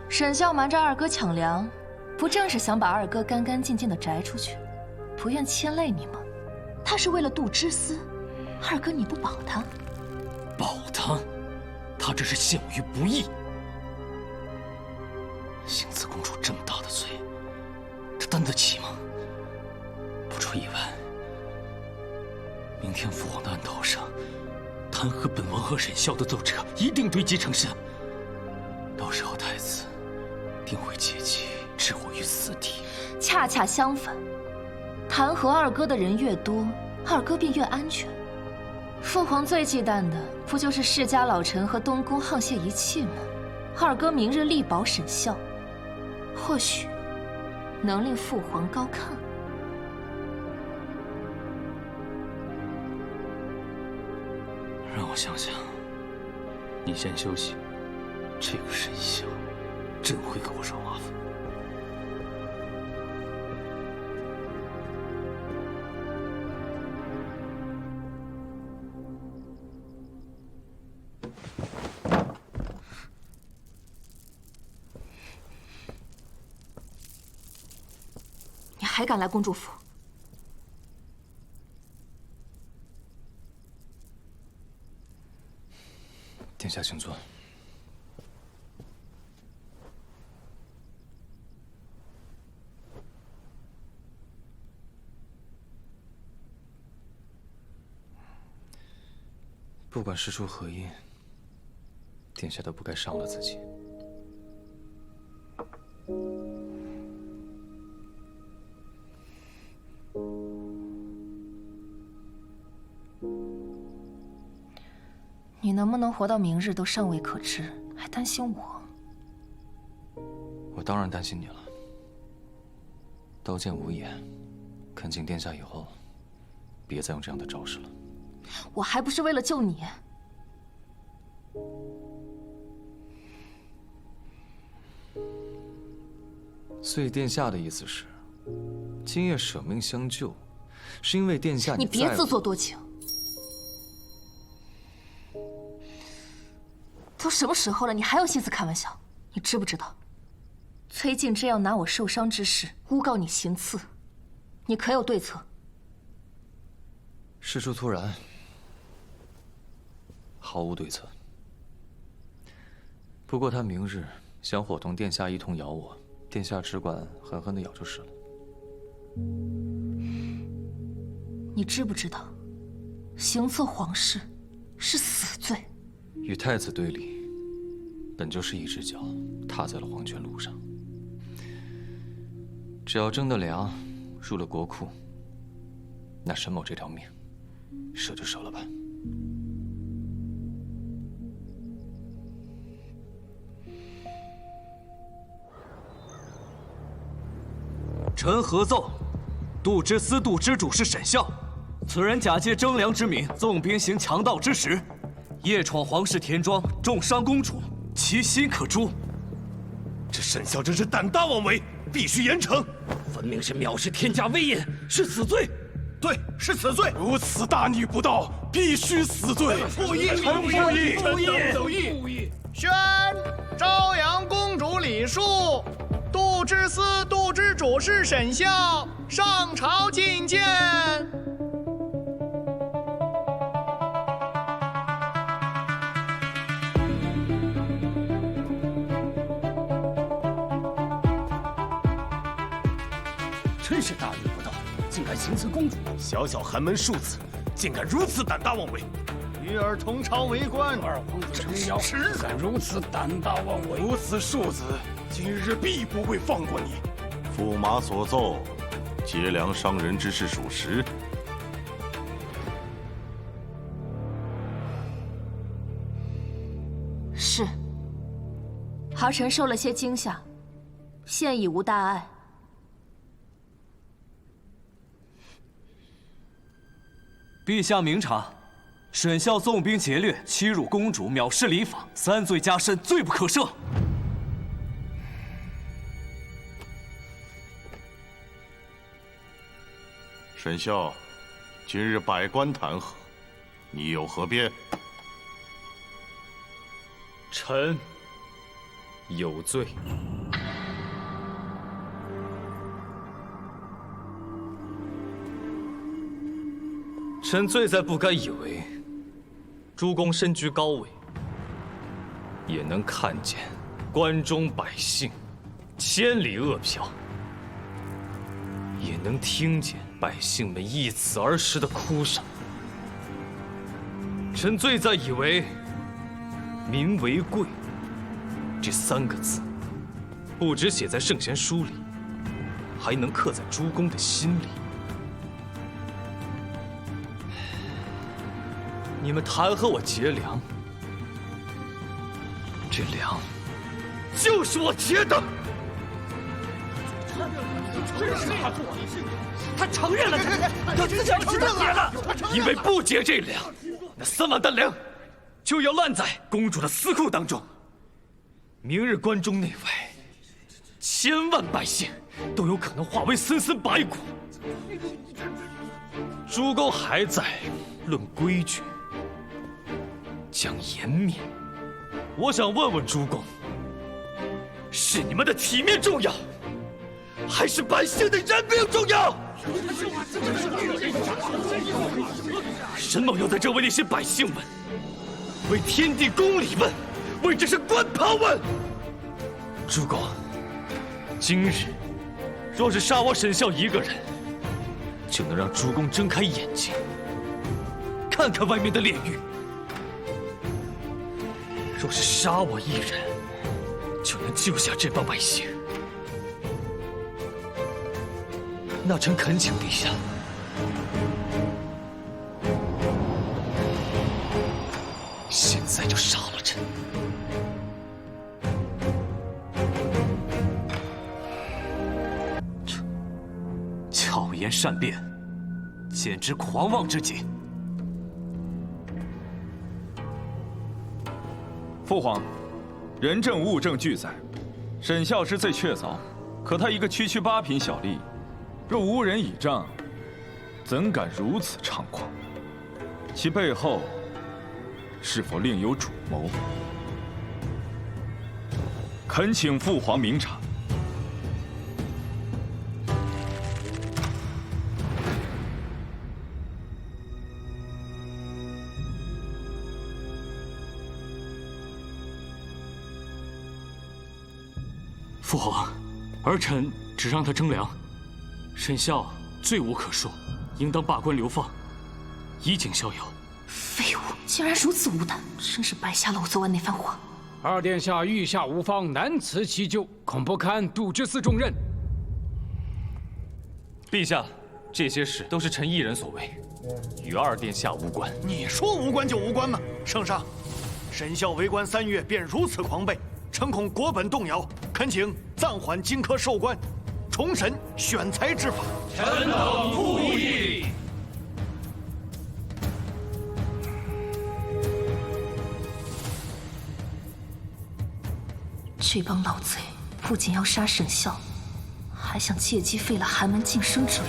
[SPEAKER 1] 沈笑瞒着二哥抢粮，不正是想把二哥干干净净的摘出去，不愿牵累你吗？他是为了度之私，二哥你不保他？
[SPEAKER 3] 保他？他这是陷我于不义。行刺公主这么大的罪，他担得起吗？不出意外，明天父皇的案头上，弹劾本王和沈笑的奏折一定堆积成山。到时候太子定会借机置我于死地。
[SPEAKER 1] 恰恰相反，弹劾二哥的人越多，二哥便越安全。父皇最忌惮的不就是世家老臣和东宫沆瀣一气吗？二哥明日力保沈笑，或许能令父皇高看。
[SPEAKER 3] 让我想想，你先休息。这个沈笑真会给我惹麻烦。
[SPEAKER 1] 你还敢来公主府？
[SPEAKER 2] 殿下请坐。不管事出何因，殿下都不该伤了自己。
[SPEAKER 1] 你能不能活到明日都尚未可知，还担心我？
[SPEAKER 2] 我当然担心你了。刀剑无眼，恳请殿下以后别再用这样的招式了。
[SPEAKER 1] 我还不是为了救你。
[SPEAKER 2] 所以殿下的意思是，今夜舍命相救，是因为殿下
[SPEAKER 1] 你别自作多情。都什么时候了，你还有心思开玩笑？你知不知道，崔静这样拿我受伤之事诬告你行刺，你可有对策？
[SPEAKER 2] 事出突然，毫无对策。不过他明日想伙同殿下一同咬我，殿下只管狠狠地咬就是了。
[SPEAKER 1] 你知不知道，行刺皇室是死罪？
[SPEAKER 2] 与太子对立，本就是一只脚踏在了黄泉路上。只要征得粮，入了国库，那沈某这条命，舍就舍了吧。
[SPEAKER 18] 臣何奏，度支司度支主事沈孝，此人假借征粮之名，纵兵行强盗之实，夜闯皇室田庄，重伤公主，其心可诛。
[SPEAKER 12] 这沈孝真是胆大妄为，必须严惩。
[SPEAKER 17] 分明是藐视天家威严，是死罪。
[SPEAKER 12] 对，是死罪。如此大逆不道，必须死罪。不义，臣不义。
[SPEAKER 14] 宣朝阳公主李树，度支司度支主事沈孝上朝觐见。
[SPEAKER 17] 真是大逆不道，竟敢行刺公主！
[SPEAKER 12] 小小寒门庶子，竟敢如此胆大妄为！
[SPEAKER 14] 与尔同朝为官，
[SPEAKER 17] 二皇子撑腰，敢如此胆大妄为！
[SPEAKER 12] 如此庶子，今日必不会放过你。
[SPEAKER 8] 驸马所奏，劫粮伤人之事属实。
[SPEAKER 1] 是。儿臣受了些惊吓，现已无大碍。
[SPEAKER 18] 陛下明察，沈孝纵兵劫掠，欺辱公主，藐视礼法，三罪加身，罪不可赦。
[SPEAKER 8] 沈孝，今日百官弹劾，你有何辩？
[SPEAKER 13] 臣有罪。臣罪在不该以为诸公身居高位，也能看见关中百姓千里饿殍，也能听见百姓们因此而时的哭声。臣罪在以为民为贵这3个字，不只写在圣贤书里，还能刻在诸公的心里。你们弹劾我劫粮，这粮就是我劫的。
[SPEAKER 17] 他承认了，他自己承认了。
[SPEAKER 13] 因为不劫这粮，那3万担粮就要烂在公主的私库当中。明日关中内外千万百姓都有可能化为森森白骨。诸公还在论规矩，讲颜面，我想问问诸公，是你们的体面重要，还是百姓的人命重要？沈某要在这为那些百姓问，为天地公理问，为这身官袍问。诸公，今日若是杀我沈孝一个人，就能让诸公睁开眼睛，看看外面的炼狱。若是杀我一人，就能救下这帮百姓。那臣恳请陛下，现
[SPEAKER 3] 就杀了朕。
[SPEAKER 18] 巧言善辩，简直狂妄之极。
[SPEAKER 9] 父皇，人证物证俱在，沈孝之罪确凿，可他一个区区8品小吏，若无人倚仗，怎敢如此猖狂？其背后是否另有主谋？恳请父皇明察。
[SPEAKER 3] 父皇，儿臣只让他征粮，沈孝罪无可恕，应当罢官流放，以儆效尤。
[SPEAKER 1] 废物，竟然如此无胆，真是白瞎了我昨晚那番话。
[SPEAKER 10] 二殿下御下无方，难辞其咎，恐不堪杜之司重任。
[SPEAKER 13] 陛下，这些事都是臣一人所为，与二殿下无关。
[SPEAKER 14] 你说无关就无关吗？圣上，沈孝为官3月便如此狂悖，臣恐国本动摇，恳请暂缓荆轲授官，重审选才之法。
[SPEAKER 13] 臣等附议。
[SPEAKER 1] 这帮老贼不仅要杀沈孝，还想借机废了寒门晋升之路。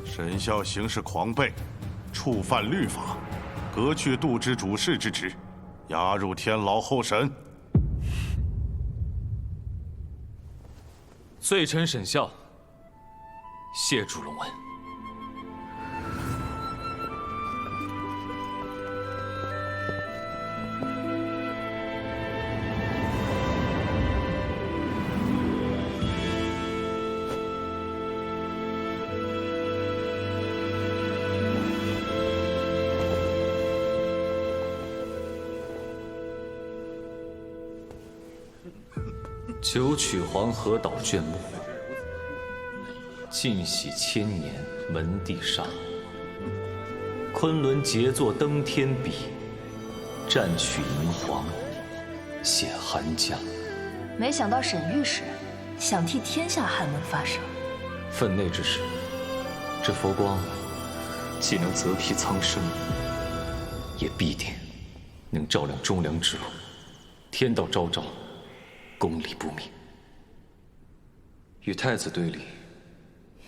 [SPEAKER 8] 沈孝行事狂悖，触犯律法，革去度支主事之职，押入天牢候审。
[SPEAKER 13] 罪臣沈孝，谢主隆恩。九曲黄河岛卷幕，尽洗千年门第沙。昆仑杰作登天笔，战取银皇写寒江。
[SPEAKER 1] 没想到沈御史想替天下寒门发声。
[SPEAKER 13] 分内之事，这佛光既能泽披苍生，也必定能照亮忠良之路。天道昭昭，公理不明。与太子对立，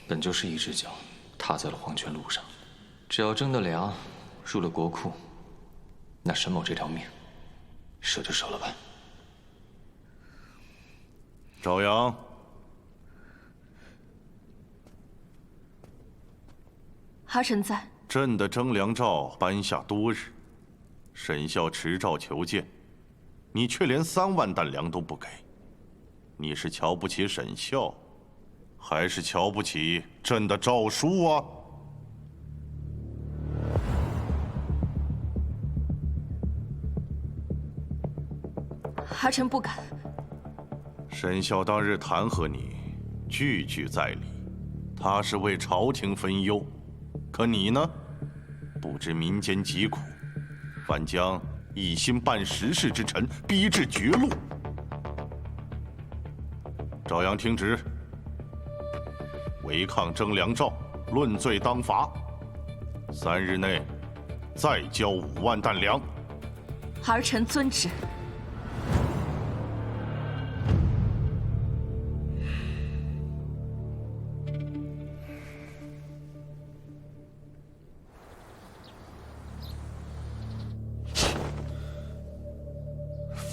[SPEAKER 13] 本就是一只脚踏在了黄泉路上。只要征的粮入了国库，那沈某这条命，舍就舍了吧。
[SPEAKER 8] 赵阳，
[SPEAKER 1] 哈臣在。
[SPEAKER 8] 朕的征粮诏颁下多日，沈孝持诏求见，你却连3万担粮都不给，你是瞧不起沈孝，还是瞧不起朕的诏书啊？
[SPEAKER 1] 哈臣不敢。
[SPEAKER 8] 沈孝当日弹劾你，句句在理，他是为朝廷分忧，可你呢，不知民间疾苦，反将一心办实事之臣逼至绝路。赵阳听旨，违抗征粮诏，论罪当罚，3日内再交5万担粮。
[SPEAKER 1] 儿臣遵旨。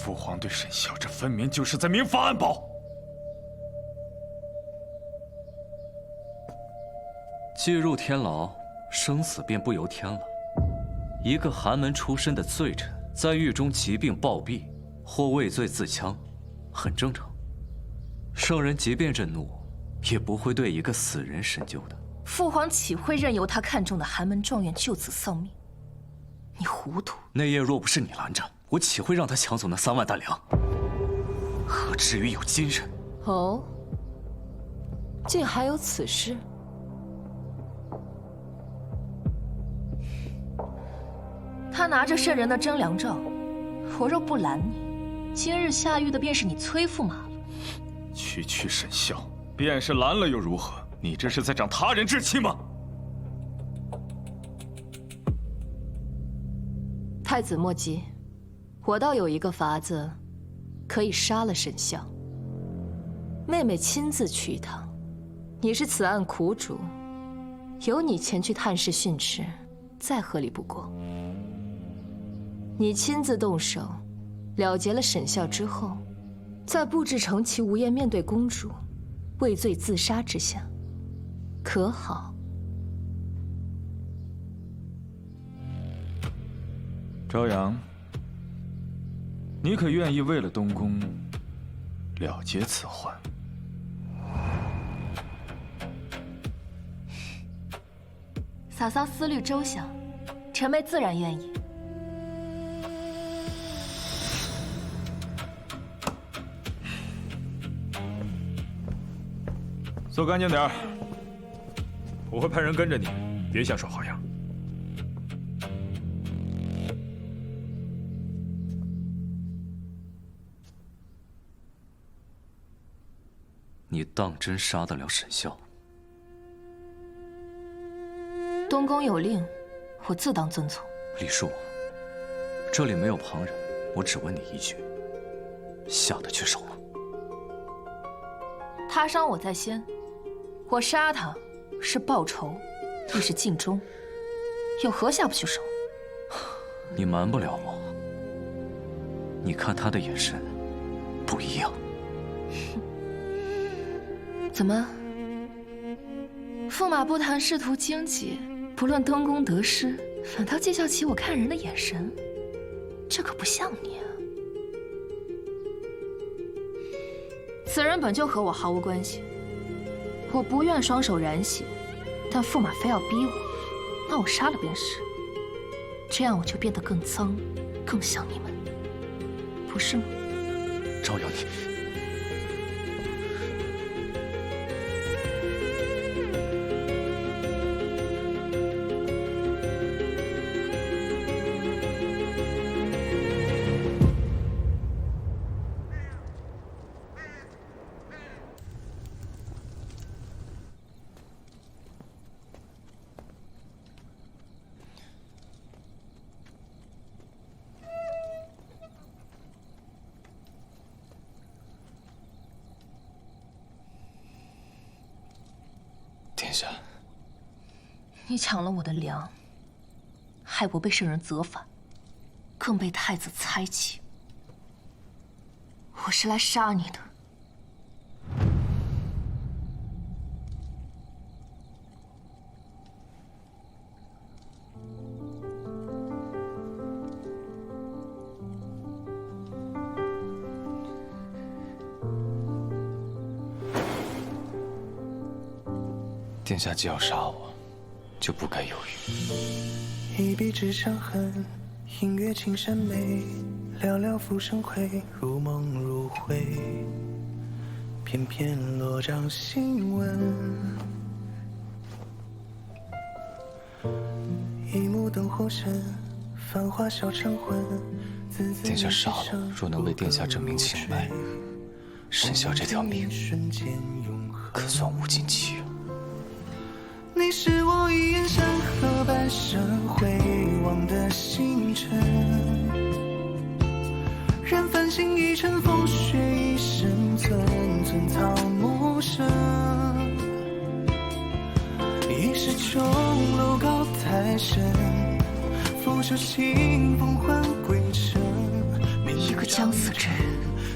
[SPEAKER 9] 父皇对沈孝，这分明就是在明罚暗保。
[SPEAKER 2] 既入天牢，生死便不由天了。一个寒门出身的罪臣，在狱中疾病暴毙，或畏罪自戕，很正常。圣人即便震怒，也不会对一个死人深究的。
[SPEAKER 1] 父皇岂会任由他看中的寒门状元就此丧命？你糊涂！
[SPEAKER 2] 那夜若不是你拦着，我岂会让他抢走那3万担粮？何至于有今日？
[SPEAKER 1] 哦，竟还有此事。他拿着圣人的征粮诏，我若不拦你，今日下狱的便是你崔驸马了。
[SPEAKER 9] 区区沈笑，便是拦了又如何？你这是在长他人志气吗？
[SPEAKER 1] 太子莫急，我倒有一个法子，可以杀了沈笑。妹妹亲自去一趟，你是此案苦主，由你前去探视训斥，再合理不过。你亲自动手，了结了沈笑之后，再布置成其无颜面对公主，畏罪自杀之下，可好？
[SPEAKER 9] 朝阳，你可愿意为了东宫了结此患？
[SPEAKER 1] 嫂嫂思虑周详，臣妹自然愿意。
[SPEAKER 9] 做干净点儿，我会派人跟着你，别想耍花样。
[SPEAKER 2] 你当真杀得了沈笑？
[SPEAKER 1] 东宫有令，我自当遵从。
[SPEAKER 2] 李树，这里没有旁人，我只问你一句：下得去手吗？
[SPEAKER 1] 他伤我在先，我杀他是报仇，亦是尽忠，有何下不去手？
[SPEAKER 2] 你瞒不了我。你看他的眼神不一样。
[SPEAKER 1] 怎么？驸马不谈仕途经济，不论东宫得失，反倒计较起我看人的眼神，这可不像你啊！此人本就和我毫无关系，我不愿双手染血，但驸马非要逼我，那我杀了便是。这样我就变得更脏，更像你们，不是吗？
[SPEAKER 2] 朝阳，你。
[SPEAKER 5] 殿下，
[SPEAKER 1] 你抢了我的粮，害我被圣人责罚，更被太子猜忌。我是来杀你的。
[SPEAKER 5] 殿下既要杀我，就不该犹豫。
[SPEAKER 4] 一笔之伤痕，映月青山眉，寥寥浮生回，如梦如回，翩翩落掌心纹。一幕灯火深，繁华笑成魂。
[SPEAKER 5] 殿下杀了，若能为殿下证明清白，沈笑这条命可算物尽其用。
[SPEAKER 4] 你是我一眼山河半生回望的星辰，任繁星一尘风雪一生，寸寸草木生。一世琼楼高台深，拂袖清风还归程。
[SPEAKER 1] 一个将死之人，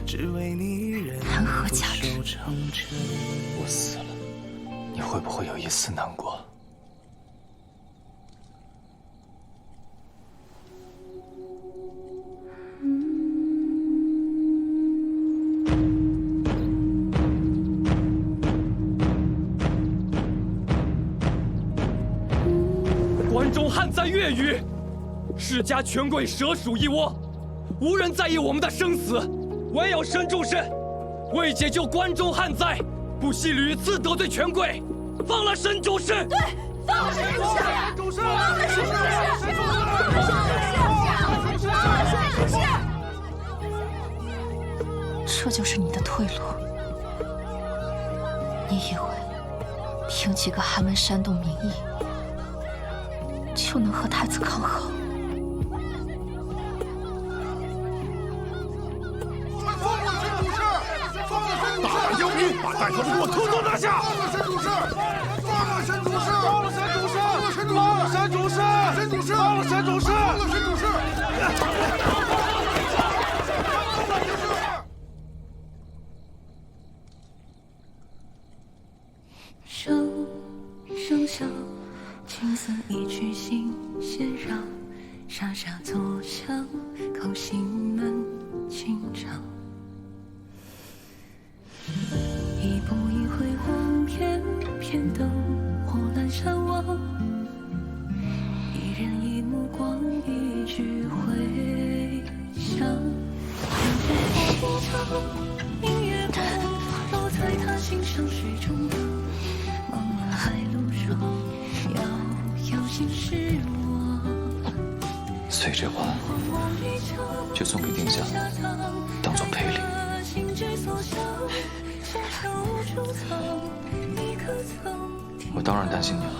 [SPEAKER 4] 只为你人
[SPEAKER 1] 谈何价值？
[SPEAKER 5] 我死了，你会不会有一丝难过？
[SPEAKER 10] 关中旱灾月余，世家权贵蛇鼠一窝，无人在意我们的生死，唯有神主事
[SPEAKER 13] 为解救关中旱灾，不惜屡次得罪权贵，放了沈主事。
[SPEAKER 11] 对，放了沈主事，放了沈主事，放了沈主事。
[SPEAKER 1] 这就是你的退路？你以为凭几个寒门煽动民意，就能和太子抗衡？
[SPEAKER 8] 大胆妖兵，把带头的给我统统拿下！
[SPEAKER 12] 放了沈主事！放了沈主事！放了沈主事！放了沈主事！沈主事！放了沈主事！放了沈主事！
[SPEAKER 4] 声响，青丝一曲心弦绕，沙沙作响，口心门轻唱。一步一回望，片片灯火阑珊望，一人一目光，一句回响。烟火一场，明月光，落在他心上，水中央。茫茫海路上，遥遥心事我。
[SPEAKER 2] 所以这碗就送给殿下，当做赔礼。我当然担心你了。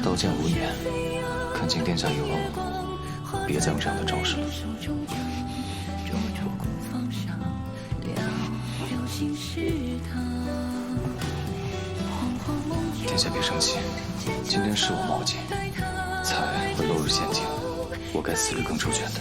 [SPEAKER 2] 刀剑5年，恳请殿下以后别再用这样的招式了。殿下别生气，今天是我冒进，才会落入陷阱，我该死得更周全的。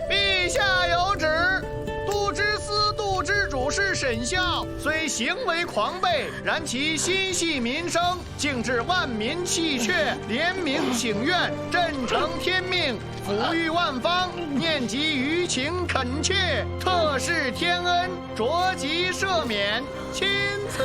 [SPEAKER 14] 陛下有旨，度支司度支主事沈孝虽行为狂悖，然其心系民生，竟致万民泣却，联名请愿，朕承天命，抚育万方，念及舆情恳切，特示天恩，着即赦免，钦此。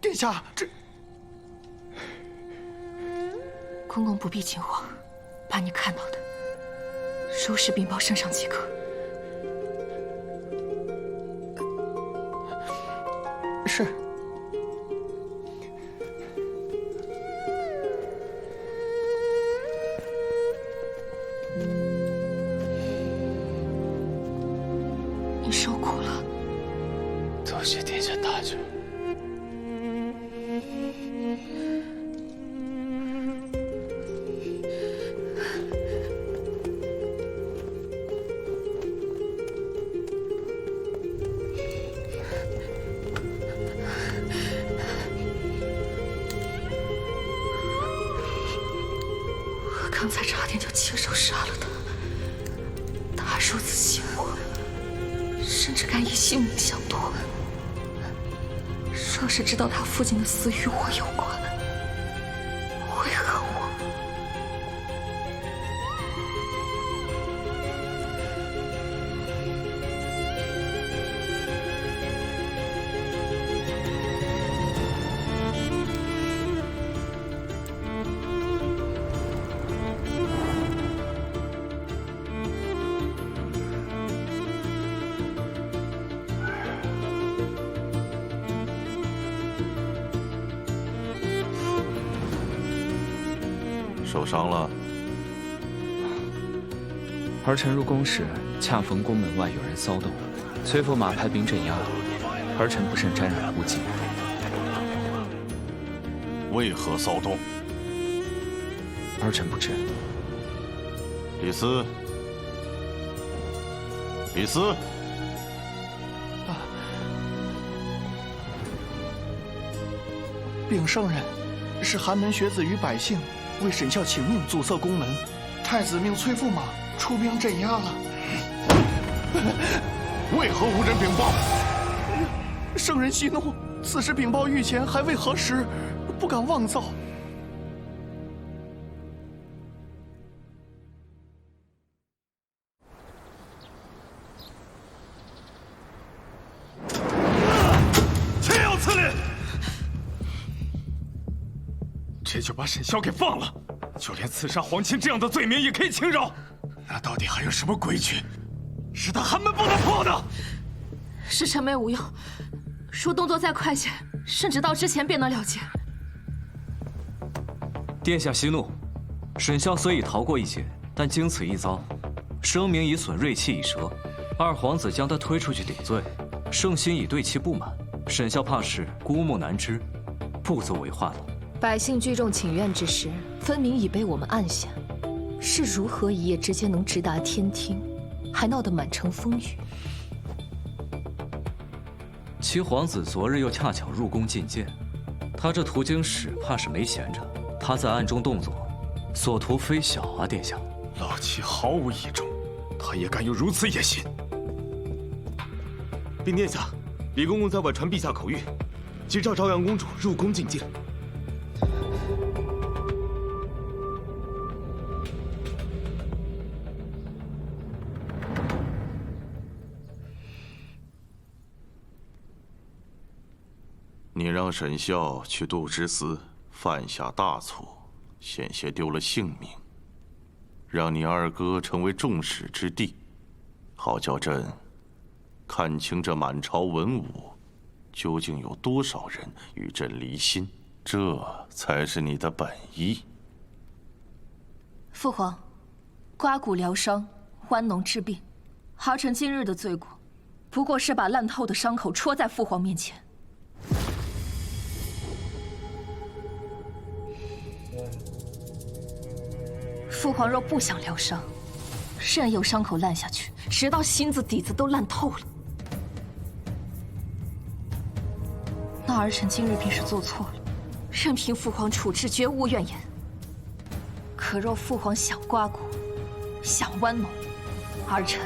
[SPEAKER 12] 殿下，这
[SPEAKER 1] 公公不必惊慌，把你看到的如实禀报圣上即可。
[SPEAKER 12] 是。
[SPEAKER 1] 你受苦了。
[SPEAKER 2] 多谢殿下大救。
[SPEAKER 1] 刚才差点就亲手杀了他。他如此信我，甚至敢以性命相夺。若是知道他父亲的死与我有关，会恨我。
[SPEAKER 8] 受伤了。
[SPEAKER 7] 儿臣入宫时，恰逢宫门外有人骚动，崔驸马派兵镇压，儿臣不慎沾染污迹。
[SPEAKER 8] 为何骚动？
[SPEAKER 7] 儿臣不知。
[SPEAKER 8] 李斯，李斯。
[SPEAKER 12] 禀圣人，是寒门学子与百姓为沈孝请命阻塞宫门，
[SPEAKER 14] 太子命崔驸马出兵镇压了。
[SPEAKER 8] 为何无人禀报？
[SPEAKER 14] 圣人息怒，此事禀报御前还未核实，不敢妄造。
[SPEAKER 9] 岂有此理！这就把沈孝给放了，就连刺杀皇亲这样的罪名也可以轻饶，那到底还有什么规矩，是他寒门不能破的？
[SPEAKER 1] 是臣妹无用，若动作再快些，甚至到之前便能了结。
[SPEAKER 2] 殿下息怒，沈孝虽已逃过一劫，但经此一遭，声名已损，锐气已折。二皇子将他推出去顶罪，圣心已对其不满，沈孝怕是孤木难支，不足为患了。
[SPEAKER 1] 百姓聚众请愿之时，分明已被我们暗下，是如何一夜之间能直达天听，还闹得满城风雨？
[SPEAKER 2] 齐皇子昨日又恰巧入宫觐见，他这途经使怕是没闲着，他在暗中动作，所图非小啊，殿下。
[SPEAKER 9] 老齐毫无异状，他也敢有如此野心？
[SPEAKER 12] 禀殿下，李公公在外传陛下口谕，即召朝阳公主入宫觐见。
[SPEAKER 8] 你让沈孝去杜之司，犯下大错，险些丢了性命，让你二哥成为众矢之的，好叫朕看清这满朝文武究竟有多少人与朕离心，这才是你的本意。
[SPEAKER 1] 父皇，刮骨疗伤，剜脓治病，儿臣今日的罪过，不过是把烂透的伤口戳在父皇面前。父皇若不想疗伤，任由伤口烂下去，直到心子底子都烂透了，那儿臣今日便是做错了，任凭父皇处置，绝无怨言。可若父皇想刮骨，想剜脓，儿臣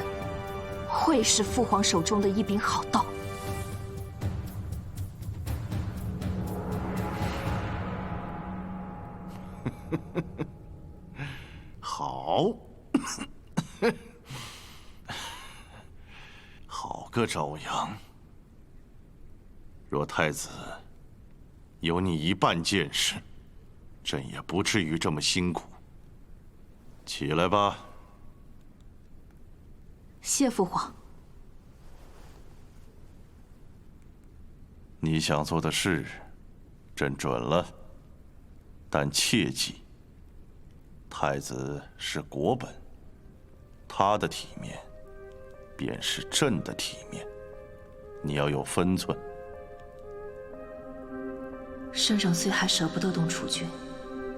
[SPEAKER 1] 会是父皇手中的一柄好刀。
[SPEAKER 8] 好，好个朝阳！若太子有你一半见识，朕也不至于这么辛苦。起来吧。
[SPEAKER 1] 谢父皇。
[SPEAKER 8] 你想做的事，朕准了，但切记。太子是国本，他的体面，便是朕的体面，你要有分寸。
[SPEAKER 1] 圣上虽还舍不得动储君，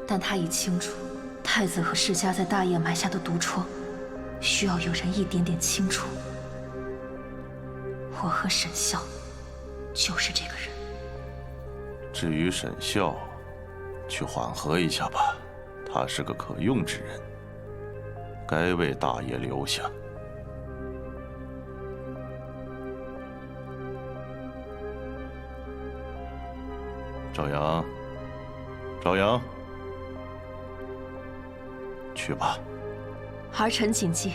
[SPEAKER 1] 但他已清楚，太子和世家在大业埋下的毒疮，需要有人一点点清除。我和沈孝，就是这个人。
[SPEAKER 8] 至于沈孝，去缓和一下吧。他是个可用之人，该为大业留下。朝阳，朝阳，去吧。
[SPEAKER 1] 儿臣谨记。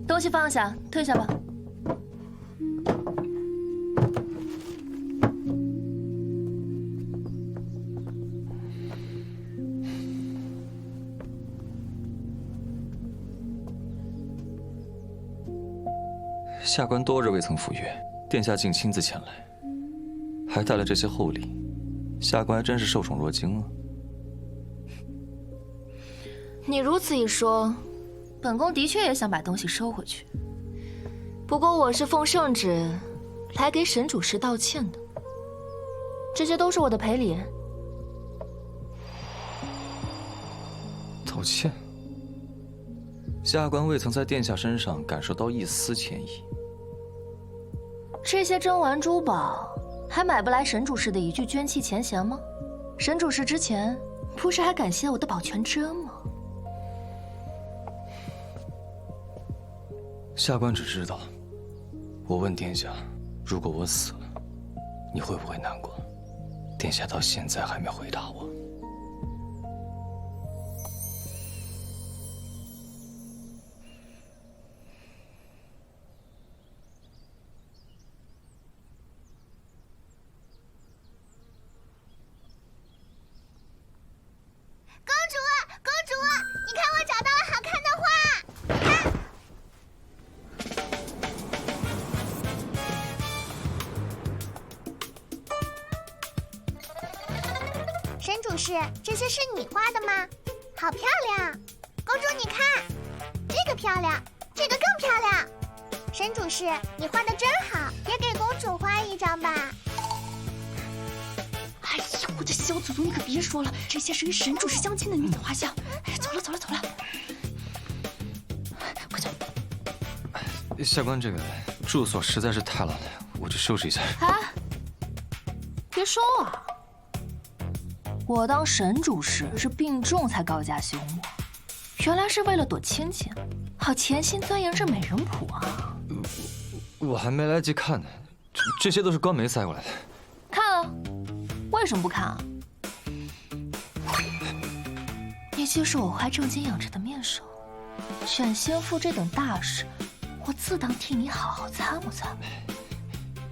[SPEAKER 1] 东西放下，退下吧。
[SPEAKER 5] 下官多日未曾赴约，殿下竟亲自前来，还带了这些厚礼，下官还真是受宠若惊啊。
[SPEAKER 1] 你如此一说，本宫的确也想把东西收回去。不过我是奉圣旨来给沈主事道歉的，这些都是我的赔礼。
[SPEAKER 5] 道歉？下官未曾在殿下身上感受到一丝歉意。
[SPEAKER 1] 这些珍玩珠宝还买不来沈主事的一句捐弃前嫌吗？沈主事之前不是还感谢我的保全之恩吗？
[SPEAKER 5] 下官只知道，我问殿下，如果我死了，你会不会难过？殿下到现在还没回答我。
[SPEAKER 15] 沈主事，这些是你画的吗？好漂亮！公主，你看，这个漂亮，这个更漂亮。沈主事，你画的真好，也给公主画一张吧。
[SPEAKER 6] 哎呀，我的小祖宗，你可别说了，这些是与沈主事相亲的女子画像。走了，走了，走了。快走！
[SPEAKER 5] 下官这个住所实在是太乱了，我去收拾一下。
[SPEAKER 1] 哎，别收啊！我当沈主事是病重才高价寻我，原来是为了躲亲戚，好潜心钻研这美人谱啊！
[SPEAKER 5] 我还没来及看呢，这些都是官媒塞过来的。
[SPEAKER 1] 看啊，为什么不看啊？你既是我怀正经养着的面首，选先夫这等大事，我自当替你好好参谋参谋。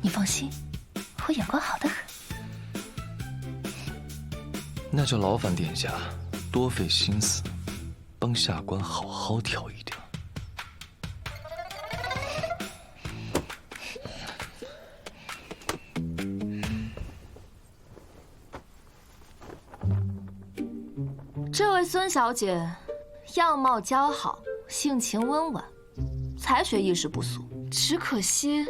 [SPEAKER 1] 你放心，我眼光好得很。
[SPEAKER 5] 那就劳烦殿下多费心思，帮下官好好挑一挑。
[SPEAKER 1] 这位孙小姐，样貌姣好，性情温婉，才学亦是不俗。只可惜，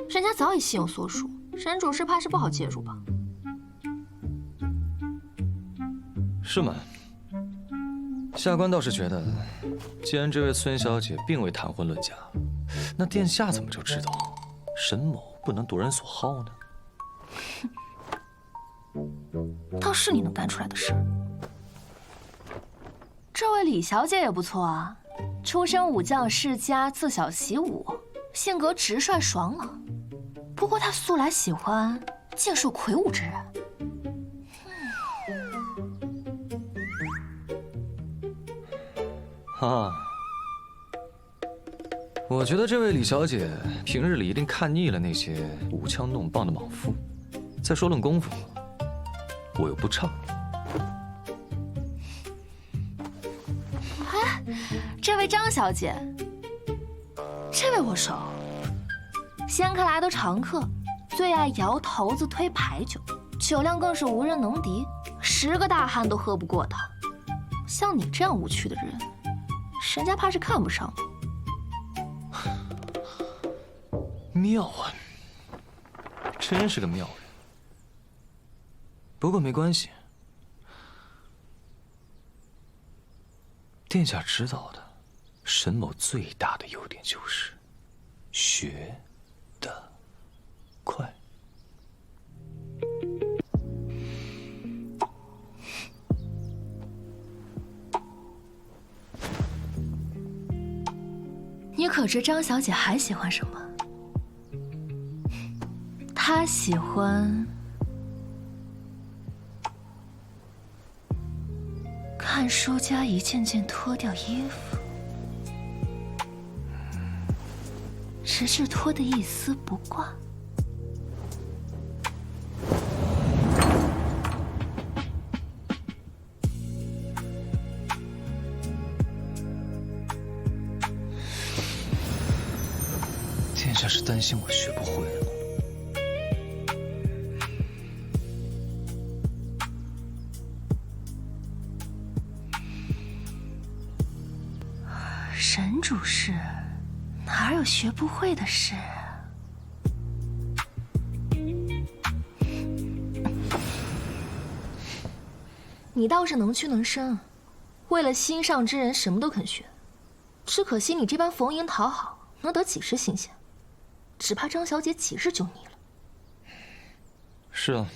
[SPEAKER 1] 人家早已心有所属，沈主事怕是不好介入吧？
[SPEAKER 5] 是吗？下官倒是觉得，既然这位孙小姐并未谈婚论嫁，那殿下怎么就知道沈某不能夺人所好呢？
[SPEAKER 1] 倒是你能干出来的事。这位李小姐也不错啊，出身武将世家，自小习武，性格直率爽朗。不过她素来喜欢健硕魁梧之人。
[SPEAKER 5] 啊，我觉得这位李小姐平日里一定看腻了那些舞枪弄棒的莽夫。再说论功夫，我又不差。
[SPEAKER 1] 哎，这位张小姐，这位我熟，仙客来的常客，最爱摇头子推牌九，酒量更是无人能敌，10个大汉都喝不过她。像你这样无趣的人，人家怕是看不上了。
[SPEAKER 5] 妙啊，真是个妙人。不过没关系，殿下知道的，沈某最大的优点就是学得快。
[SPEAKER 1] 你可知张小姐还喜欢什么？她喜欢看书家一件件脱掉衣服，直至脱得一丝不挂。
[SPEAKER 5] 殿下是担心我学不会了吗？
[SPEAKER 1] 主事，哪有学不会的事？你倒是能屈能伸，为了心上之人什么都肯学。只可惜你这般逢迎讨好，能得几时新鲜？只怕张小姐几日就腻了。
[SPEAKER 5] 是啊，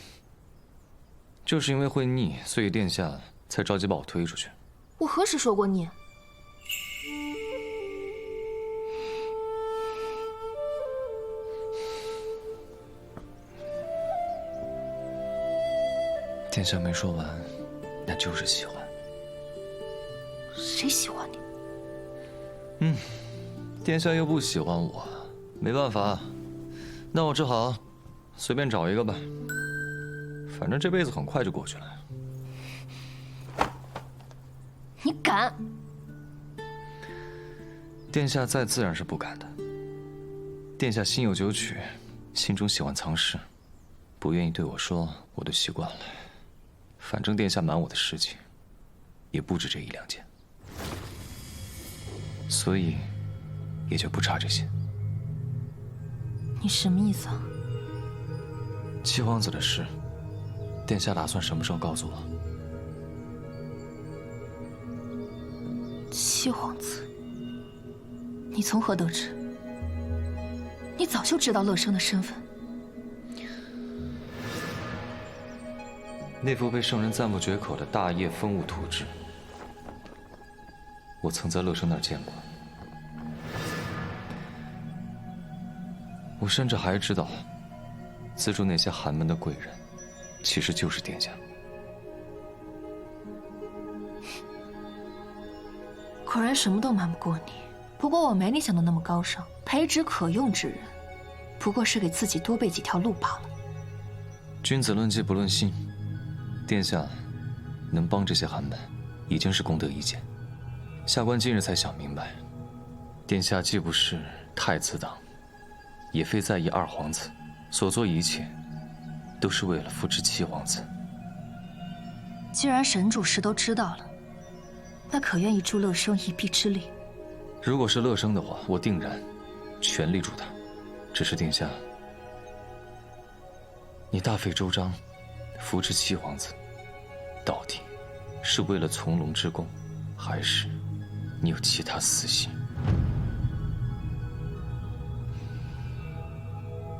[SPEAKER 5] 就是因为会腻，所以殿下才着急把我推出去。
[SPEAKER 1] 我何时说过腻？
[SPEAKER 5] 殿下没说完，那就是喜欢。
[SPEAKER 1] 谁喜欢你？
[SPEAKER 5] 殿下又不喜欢我，没办法，那我只好随便找一个吧。反正这辈子很快就过去了。
[SPEAKER 1] 你敢？
[SPEAKER 5] 殿下再自然是不敢的。殿下心有九曲，心中喜欢藏事，不愿意对我说，我都习惯了。反正殿下瞒我的事情，也不止这1、2件，所以也就不差这些。
[SPEAKER 1] 你什么意思啊？
[SPEAKER 5] 七皇子的事，殿下打算什么时候告诉我？
[SPEAKER 1] 七皇子，你从何得知？你早就知道乐生的身份。
[SPEAKER 5] 那幅被圣人赞不绝口的大业风物图志，我曾在乐生那儿见过。我甚至还知道，资助那些寒门的贵人，其实就是殿下。
[SPEAKER 1] 果然什么都瞒不过你。不过我没你想的那么高尚，培植可用之人，不过是给自己多备几条路罢了。
[SPEAKER 5] 君子论迹不论心，殿下能帮这些寒门，已经是功德一件。下官今日才想明白，殿下既不是太子党，也非在意二皇子，所做一切，都是为了扶持七皇子。
[SPEAKER 1] 既然沈主事都知道了，那可愿意助乐生一臂之力？
[SPEAKER 5] 如果是乐生的话，我定然全力助他。只是殿下，你大费周章扶持七皇子，到底是为了从龙之功，还是你有其他私心？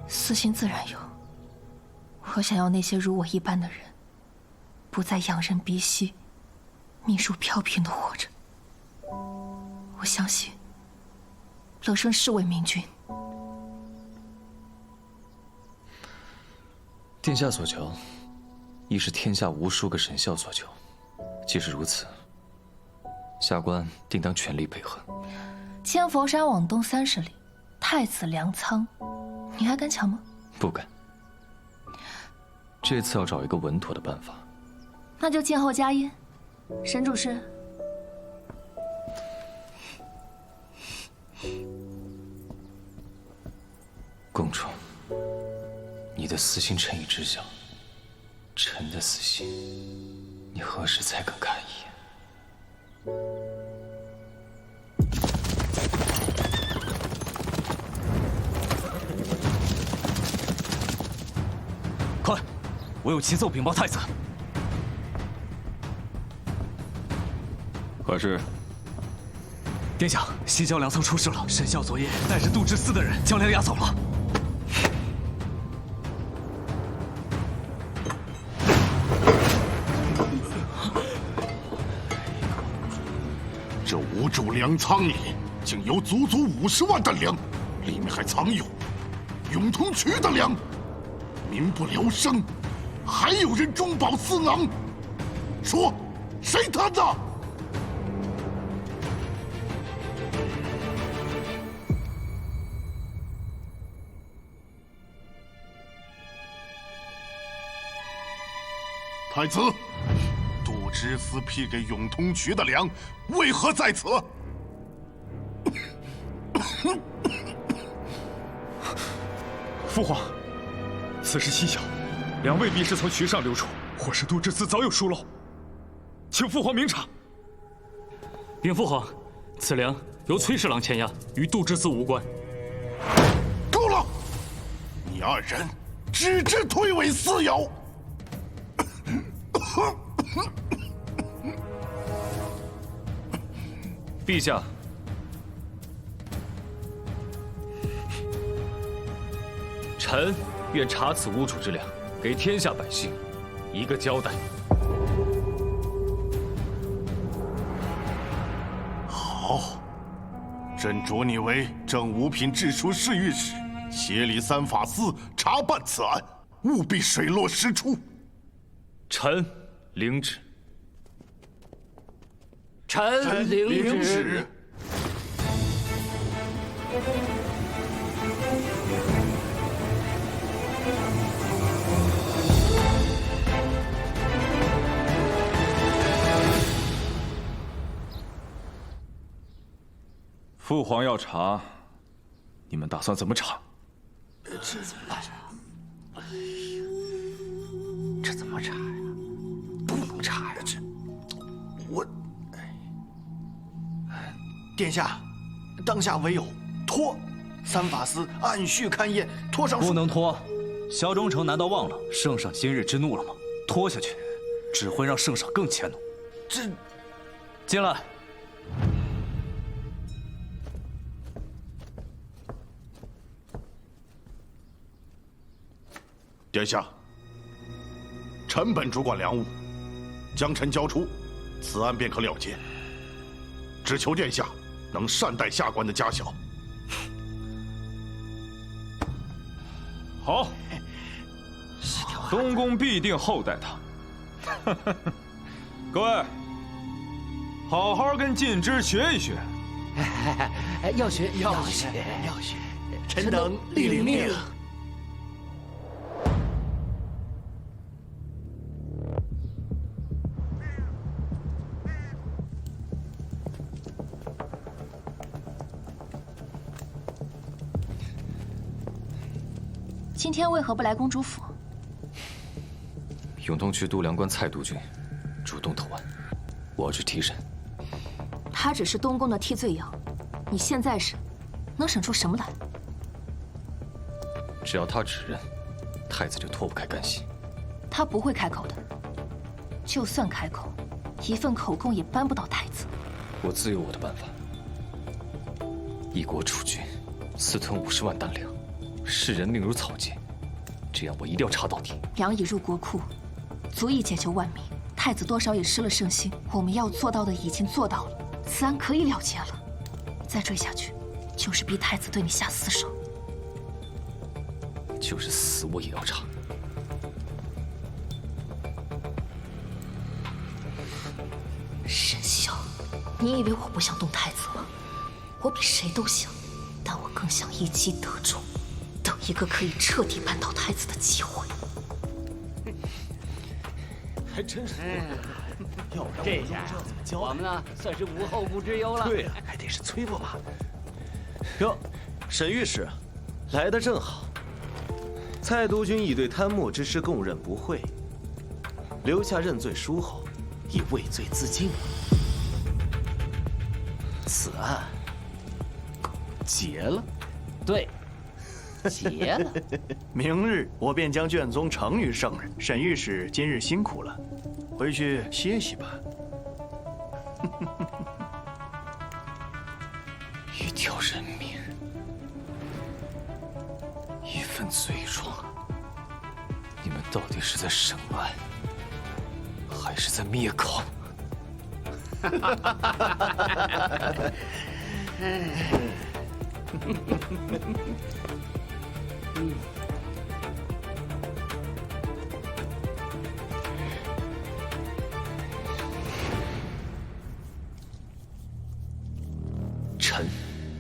[SPEAKER 1] 私心自然有。我想要那些如我一般的人，不再仰人鼻息，命数飘萍的活着。我相信，乐生是位明君。
[SPEAKER 5] 殿下所求，亦是天下无数个神孝所求。既是如此，下官定当全力配合。
[SPEAKER 1] 千佛山往东30里，太子粮仓，你还敢抢吗？
[SPEAKER 5] 不敢。这次要找一个稳妥的办法。
[SPEAKER 1] 那就静候佳音，沈主事。
[SPEAKER 5] 公主，你的私心臣已知晓，臣的私心，你何时才肯看一眼？
[SPEAKER 18] 快，我有急奏禀报太子。
[SPEAKER 9] 何事？
[SPEAKER 18] 殿下，西郊粮仓出事了，沈孝昨夜带着杜之思的人将粮押走了。
[SPEAKER 8] 这无主粮仓里竟有足足50万担粮，里面还藏有永通渠的粮。民不聊生，还有人中饱私囊。说，谁贪的？太子，杜之思批给永通渠的粮，为何在此？
[SPEAKER 9] 父皇，此事蹊跷，粮未必是从渠上流出，或是杜之思早有疏漏，请父皇明察。
[SPEAKER 3] 禀父皇，此粮由崔侍郎签押，与杜之司无关。
[SPEAKER 8] 够了！你二人只知推诿私有。
[SPEAKER 5] 陛下，臣愿查此无主之两，给天下百姓一个交代。
[SPEAKER 8] 好，朕擢你为正五品制书侍御史，协理三法司查办此案，务必水落石出。
[SPEAKER 5] 臣领旨。
[SPEAKER 16] 臣领旨。
[SPEAKER 9] 父皇要查，你们打算怎么查？
[SPEAKER 12] 这怎么办呀？哎呀，这怎么查呀？不能查呀！我，殿下，当下唯有拖。三法司按序勘验，拖上
[SPEAKER 2] 不能拖。萧忠诚难道忘了圣上今日之怒了吗？拖下去，只会让圣上更迁怒。
[SPEAKER 12] 这，
[SPEAKER 2] 进来。
[SPEAKER 8] 殿下，臣本主管粮务，将臣交出，此案便可了结。只求殿下能善待下官的家小。
[SPEAKER 9] 好，东宫必定厚待他。各位，好好跟晋之学一学。
[SPEAKER 12] 要学。臣等领命。
[SPEAKER 1] 今天为何不来公主府？
[SPEAKER 5] 永东区督粮官蔡督军主动投案，我要去提审。
[SPEAKER 1] 他只是东宫的替罪羊，你现在审，能审出什么来？
[SPEAKER 5] 只要他指认，太子就脱不开干系。
[SPEAKER 1] 他不会开口的，就算开口，一份口供也扳不倒太子。
[SPEAKER 5] 我自有我的办法。一国储君，私吞50万担粮。视人命如草芥，这样我一定要查到底。
[SPEAKER 1] 粮已入国库，足以解救万民。太子多少也失了圣心，我们要做到的已经做到了，此案可以了结了。再追下去，就是逼太子对你下死手。
[SPEAKER 5] 就是死我也要查。
[SPEAKER 1] 沈笑，你以为我不想动太子吗？我比谁都想，但我更想一击得中。等一个可以彻底扳倒太子的机会。
[SPEAKER 12] 还真是，要不然
[SPEAKER 16] 这下我们呢算是无后顾之忧了。
[SPEAKER 12] 对啊，还得是崔驸马。哟，沈御史，来得正好。蔡督军已对贪墨之事供认不讳，留下认罪书后，已畏罪自尽了。此案结了。
[SPEAKER 16] 对。结了，
[SPEAKER 14] 明日我便将卷宗呈于圣人。沈御史今日辛苦了，回去歇息吧。
[SPEAKER 5] 一条人命，一份罪状，你们到底是在审案，还是在灭口？臣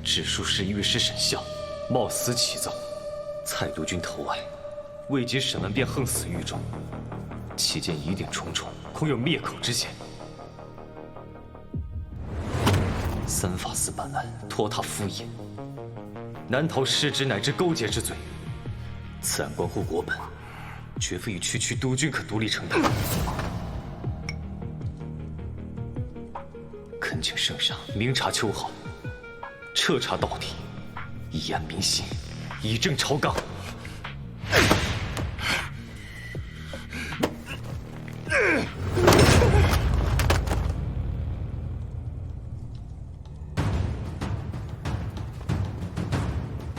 [SPEAKER 5] 治书侍御史沈笑，冒死起奏，蔡督军投案，未及审问便横死狱中，其间疑点重重，恐有灭口之嫌。三法司办案，拖沓敷衍，难逃失职乃至勾结之罪。此案关乎国本，绝非与区区督军可独立承担。恳请圣上明察秋毫，
[SPEAKER 13] 彻查到底，以安民心，以正朝纲。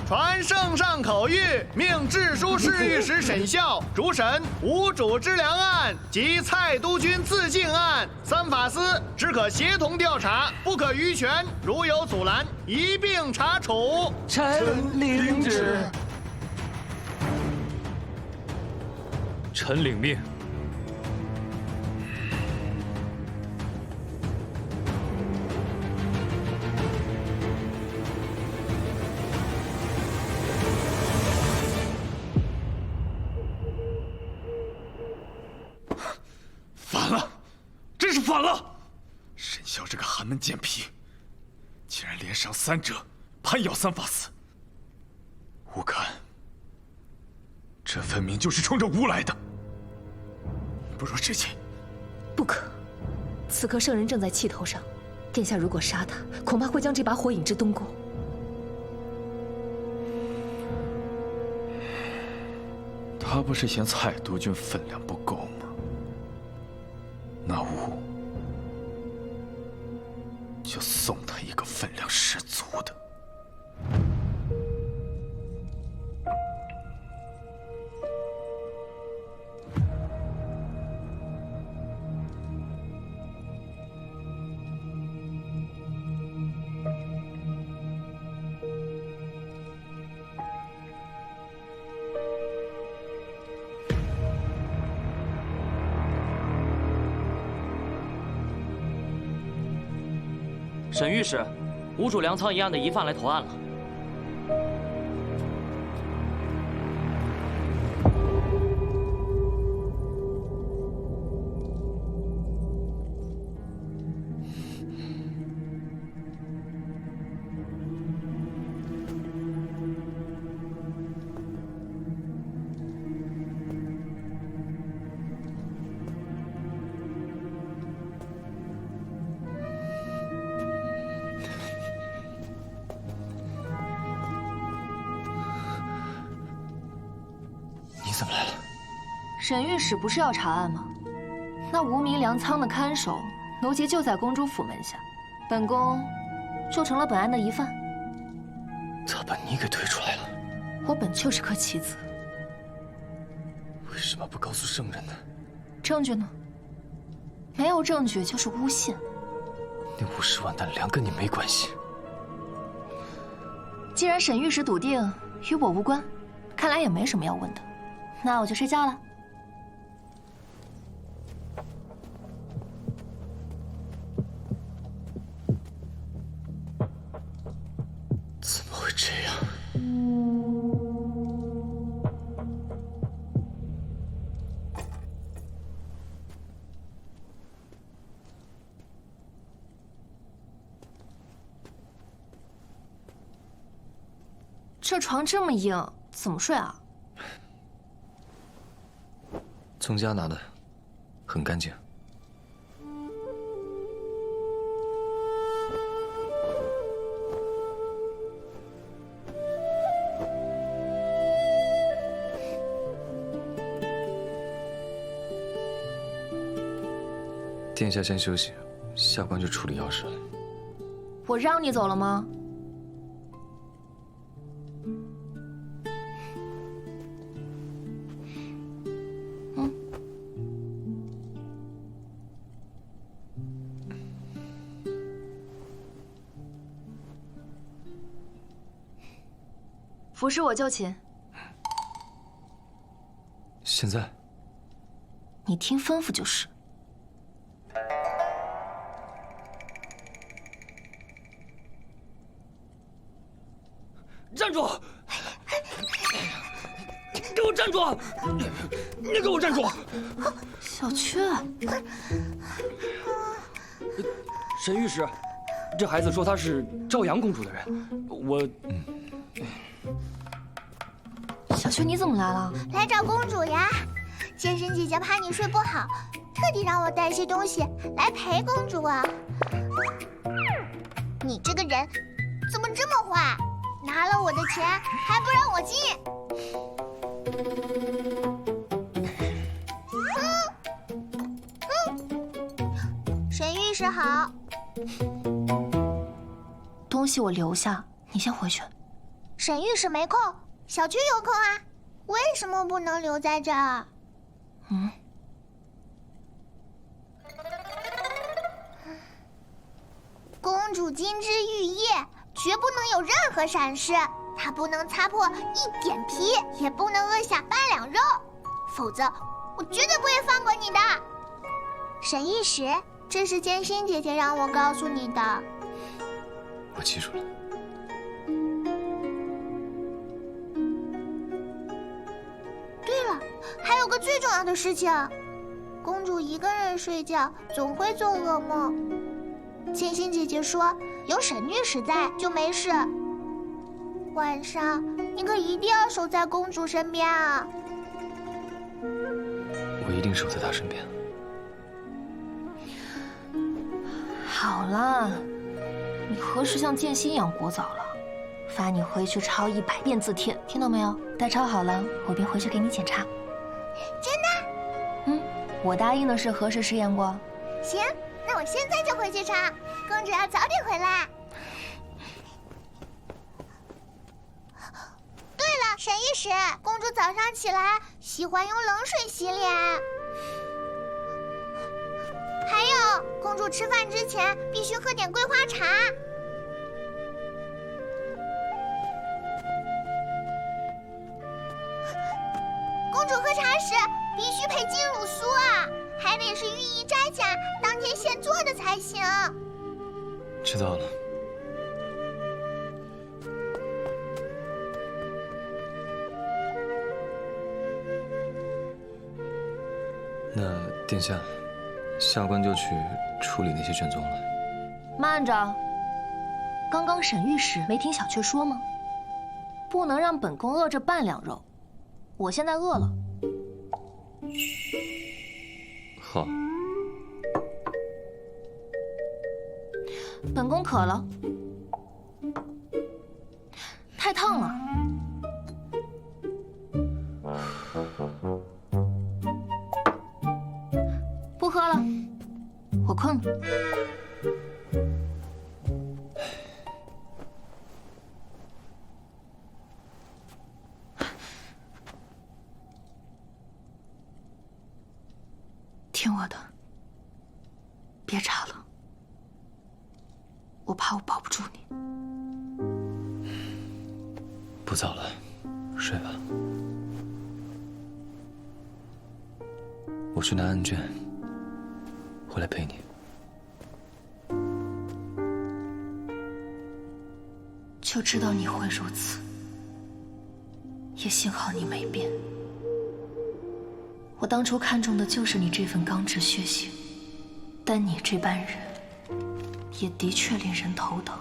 [SPEAKER 14] 传圣上口谕，命治书侍御史沈孝主审无主之良案及蔡督军自尽案，三法司只可协同调查，不可逾权。如有阻拦，一并查处。
[SPEAKER 18] 臣领旨。
[SPEAKER 5] 臣领命。
[SPEAKER 9] 反了，真是反了！沈孝这个寒门贱皮，竟然连上3折，攀咬三法司。吴堪，这分明就是冲着吴来的。不若直接。
[SPEAKER 1] 不可，此刻圣人正在气头上，殿下如果杀他，恐怕会将这把火引至东宫。
[SPEAKER 9] 他不是嫌蔡督军分量不够吗？那吾就送他一个分量十足的。
[SPEAKER 18] 沈御史，无主粮仓一案的疑犯来投案了。
[SPEAKER 5] 你怎么来了？
[SPEAKER 1] 沈御史不是要查案吗？那无名粮仓的看守刘杰就在公主府门下，本宫就成了本案的疑犯。
[SPEAKER 5] 他把你给推出来了。
[SPEAKER 1] 我本就是颗棋子，
[SPEAKER 5] 为什么不告诉圣人呢？
[SPEAKER 1] 证据呢？没有证据就是诬陷。
[SPEAKER 5] 那50万担粮跟你没关系。
[SPEAKER 1] 既然沈御史笃定与我无关，看来也没什么要问的。那我就睡觉了。
[SPEAKER 5] 怎么会这样？
[SPEAKER 1] 这床这么硬，怎么睡啊？
[SPEAKER 5] 从家拿的，很干净。殿下先休息，下官去处理要事了。
[SPEAKER 1] 我让你走了吗？服侍我就寝。
[SPEAKER 5] 现在？
[SPEAKER 1] 你听吩咐就是。
[SPEAKER 10] 站住！给我站住！你给我站住！
[SPEAKER 1] 小雀，
[SPEAKER 17] 沈御史，这孩子说他是朝阳公主的人，我……
[SPEAKER 1] 小雀，你怎么来了？
[SPEAKER 15] 来找公主呀！仙神姐姐怕你睡不好，特地让我带些东西来陪公主啊。你这个人怎么这么坏？拿了我的钱还不让我进？沈御史好。
[SPEAKER 1] 东西我留下，你先回去。
[SPEAKER 15] 沈御史没空，小区有空啊。为什么不能留在这儿？公主金枝玉叶，绝不能有任何闪失。她不能擦破一点皮，也不能饿下半两肉，否则我绝对不会放过你的。沈御史，这是剑心姐姐让我告诉你的。
[SPEAKER 5] 我记住了。
[SPEAKER 15] 对了，还有个最重要的事情，公主一个人睡觉总会做噩梦。剑心姐姐说，有沈御史在就没事。晚上你可一定要守在公主身边啊！
[SPEAKER 5] 我一定守在她身边。
[SPEAKER 1] 好了，你何时像剑心一样聒噪了？罚你回去抄100遍字帖，听到没有？待抄好了，我便回去给你检查。
[SPEAKER 15] 真的？
[SPEAKER 1] 我答应的事何时实现过？
[SPEAKER 15] 行，那我现在就回去抄。公主要早点回来。对了，沈御史，公主早上起来喜欢用冷水洗脸。还有，公主吃饭之前必须喝点桂花茶。公主喝茶时必须配金乳酥啊，还得是御医摘下当天现做的才行。
[SPEAKER 5] 知道了。那殿下，下官就去处理那些卷宗了。
[SPEAKER 1] 慢着，刚刚沈御史没听小雀说吗？不能让本宫饿着半两肉。我现在饿了。
[SPEAKER 5] 好。
[SPEAKER 1] 本宫渴了。太烫了。不喝了，我困了。听我的，别查了，我怕我保不住你。
[SPEAKER 5] 不早了，睡吧。我去拿案卷，回来陪你。
[SPEAKER 1] 就知道你会如此，也幸好你没变。我当初看中的就是你这份刚直血性，但你这般人，也的确令人头疼。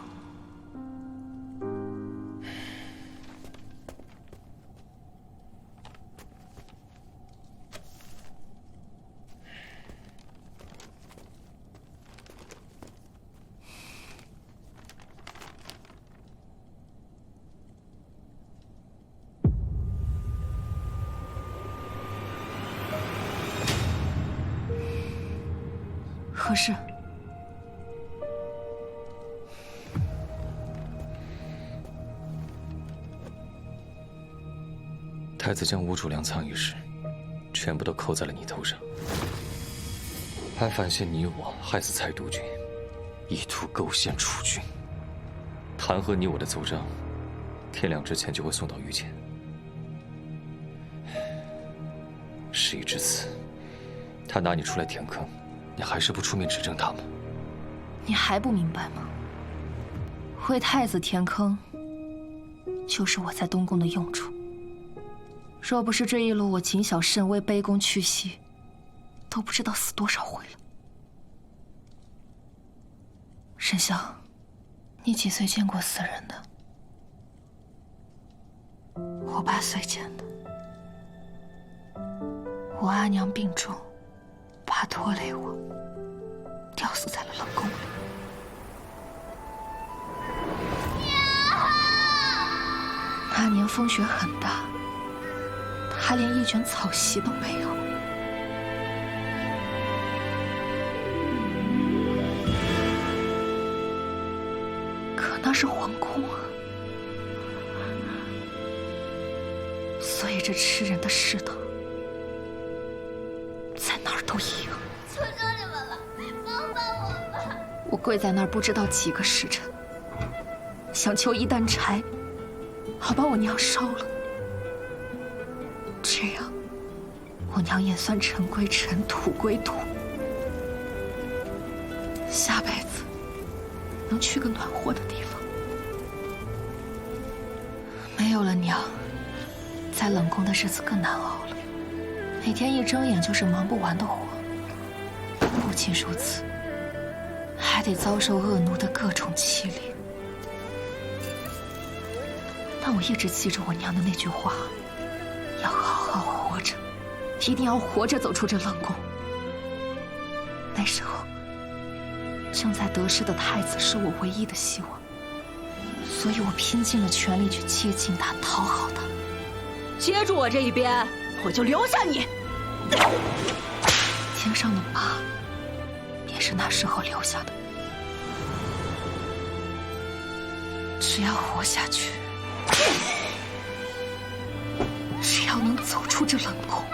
[SPEAKER 1] 何事？
[SPEAKER 5] 太子将吴主粮仓一事，全部都扣在了你头上，还反陷你我害死蔡督军，意图构陷楚军。弹劾你我的奏章，天亮之前就会送到御前。事已至此，他拿你出来填坑，你还是不出面指证他吗？
[SPEAKER 1] 你还不明白吗？为太子填坑，就是我在东宫的用处。若不是这一路我谨小慎微、卑躬屈膝，都不知道死多少回了。沈萧，你几岁见过死人的？我8岁见的。我阿娘病重，爸拖累我，吊死在了冷宫里。
[SPEAKER 11] 娘！
[SPEAKER 1] 风雪很大，他连一卷草席都没有。可那是皇宫啊，所以这吃人的世道，在哪儿都一样。
[SPEAKER 11] 求求你们了，帮帮我吧！
[SPEAKER 1] 我跪在那儿不知道几个时辰，想求一担柴，好把我娘烧了。这样，我娘也算尘归尘，土归土，下辈子能去个暖和的地方。没有了娘，在冷宫的日子更难熬了，每天一睁眼就是忙不完的活。不仅如此，还得遭受恶奴的各种欺凌。但我一直记着我娘的那句话，要好好活着，一定要活着走出这冷宫。那时候，正在得势的太子是我唯一的希望，所以我拼尽了全力去接近他，讨好他。
[SPEAKER 6] 接住我这一边，我就留下你。
[SPEAKER 1] 天上的疤，便是那时候留下的。只要活下去，只要能走出这冷宫，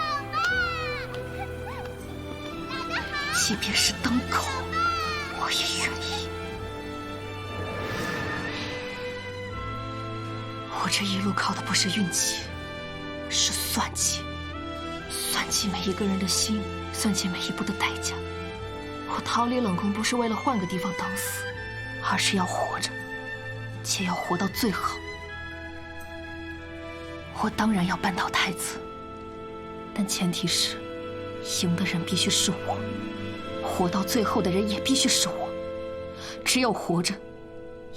[SPEAKER 1] 即便是当狗，我也愿意。我这一路靠的不是运气，是算计，算计每一个人的心，算计每一步的代价。我逃离冷宫不是为了换个地方等死，而是要活着，且要活到最好。我当然要扳倒太子，但前提是，赢的人必须是我，活到最后的人也必须是我。只有活着，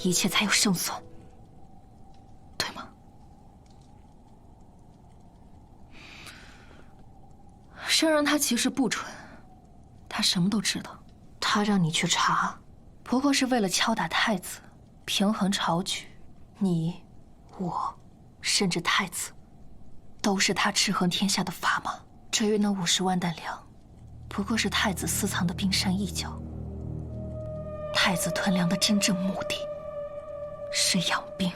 [SPEAKER 1] 一切才有胜算，对吗？圣人他其实不蠢，他什么都知道。他让你去查，不过是为了敲打太子，平衡朝局。你、我，甚至太子，都是他制衡天下的砝码。至于那50万担粮，不过是太子私藏的冰山一角。太子囤粮的真正目的是养兵。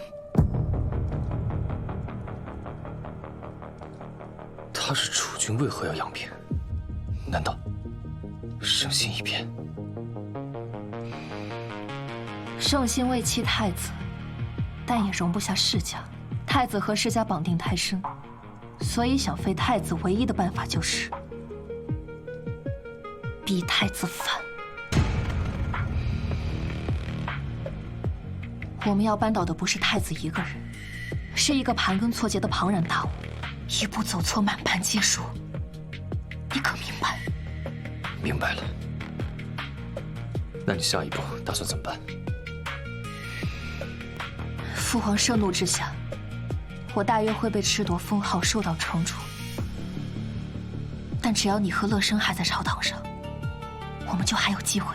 [SPEAKER 5] 他是储君，为何要养兵？难道圣心一变？
[SPEAKER 1] 圣心为妻太子，但也容不下世家。太子和世家绑定太深，所以想废太子唯一的办法就是逼太子反。我们要扳倒的不是太子一个人，是一个盘根错节的庞然大物，一步走错，满盘皆输。你可明白？
[SPEAKER 5] 明白了。那你下一步打算怎么办？
[SPEAKER 1] 父皇盛怒之下，我大约会被褫夺封号，受到惩处。但只要你和乐生还在朝堂上，我们就还有机会，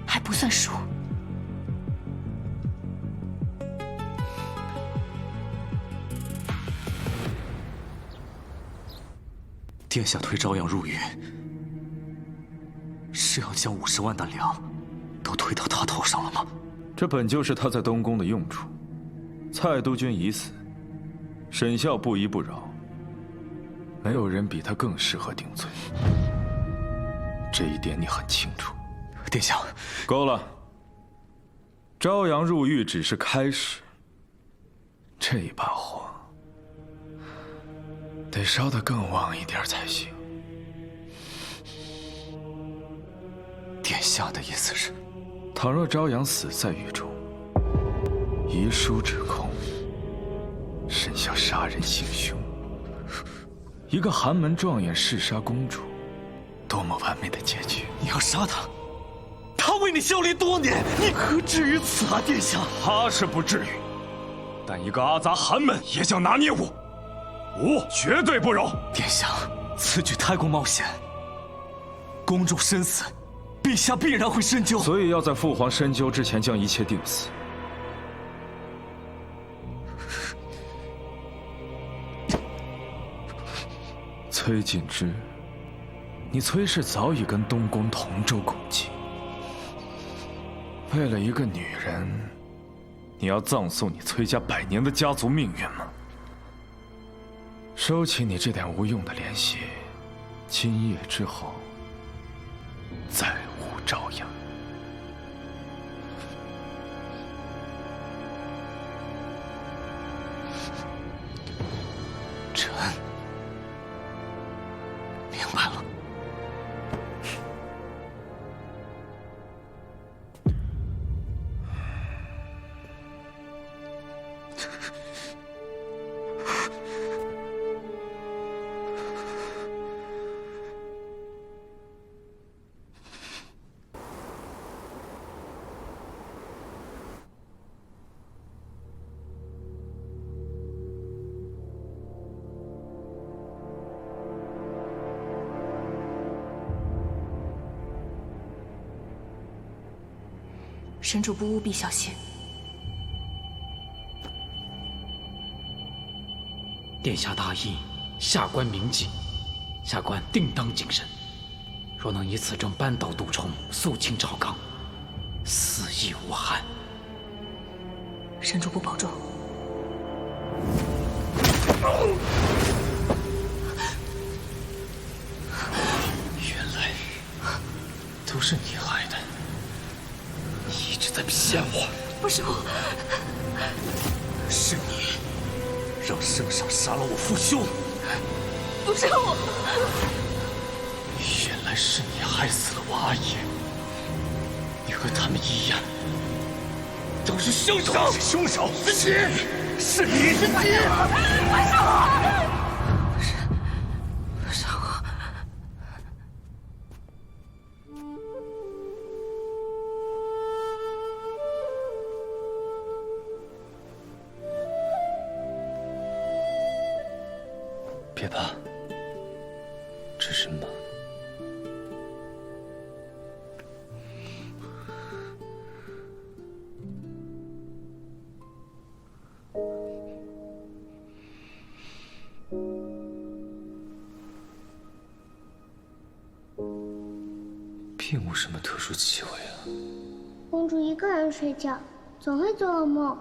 [SPEAKER 1] 还不算输。
[SPEAKER 2] 殿下推朝阳入狱，是要将50万担粮都推到他头上了吗？
[SPEAKER 9] 这本就是他在东宫的用处。蔡督军已死，沈孝不依不饶，没有人比他更适合顶罪。这一点你很清楚。
[SPEAKER 2] 殿下，
[SPEAKER 9] 够了。朝阳入狱只是开始，这把火得烧得更旺一点才行。
[SPEAKER 2] 殿下的意思是，
[SPEAKER 9] 倘若朝阳死在狱中，遗书指控沈孝杀人行凶，一个寒门状元弑杀公主，多么完美的结局！
[SPEAKER 2] 你要杀他？他为你效力多年，你何至于此啊，殿下？
[SPEAKER 9] 他是不至于，但一个阿杂寒门也想拿捏我，我绝对不容。
[SPEAKER 2] 殿下，此举太过冒险。公主身死，陛下必然会深究，
[SPEAKER 9] 所以要在父皇深究之前将一切定死。崔敬之，你崔氏早已跟东宫同舟共济。为了一个女人，你要葬送你崔家100年的家族命运吗？收起你这点无用的怜惜，今夜之后，再无朝阳。
[SPEAKER 3] 臣明白了。
[SPEAKER 1] 神主不务必小心。
[SPEAKER 3] 殿下大义，下官铭记，下官定当谨慎。若能以此证扳倒杜冲，肃清赵刚，死亦无憾。
[SPEAKER 1] 神主不保重。
[SPEAKER 3] 原来都是你害的。你一直在骗我！
[SPEAKER 1] 不是我，
[SPEAKER 3] 是你让圣上杀了我父兄！
[SPEAKER 1] 不是我，
[SPEAKER 3] 原来是你害死了我阿爷！你和他们一样，都是凶手！都是凶手！是你！是你！是你！不是我！
[SPEAKER 1] 不是我。
[SPEAKER 5] 别怕，只是忙。并无什么特殊机会啊。
[SPEAKER 15] 公主一个人睡觉，总会做噩梦。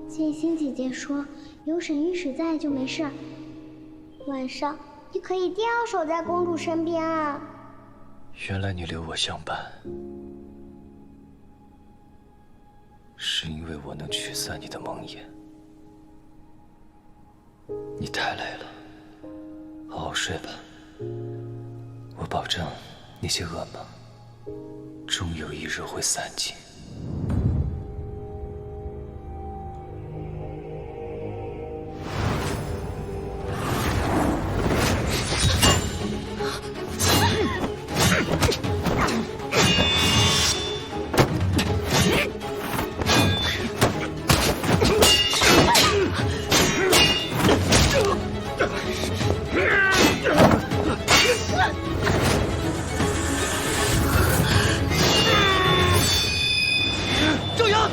[SPEAKER 15] 静心姐姐说，有沈御史在就没事。晚上你可一定要守在公主身边啊！
[SPEAKER 5] 原来你留我相伴，是因为我能驱散你的梦魇。你太累了，好好睡吧。我保证，那些噩梦终有一日会散尽。
[SPEAKER 3] 周阳，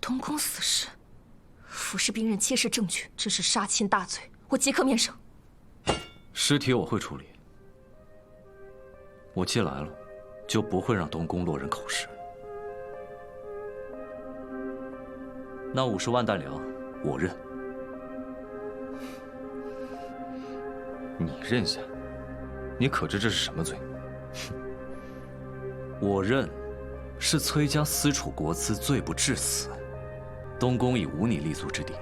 [SPEAKER 1] 东宫死士，服侍兵刃窃视证据，这是杀亲大罪，我即刻免赏。
[SPEAKER 2] 尸体我会处理，我既来了，就不会让东宫落人口实。那50万担粮，我认。
[SPEAKER 5] 你认下？你可知这是什么罪？
[SPEAKER 2] 我认，是崔家私储国资，罪不至死。东宫已无你立足之地，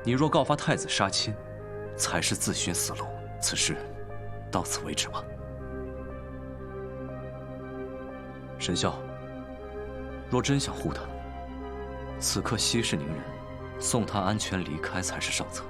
[SPEAKER 2] 你若告发太子杀亲，才是自寻死路。此事到此为止吧。沈孝，若真想护他，此刻息事宁人，送他安全离开才是上策。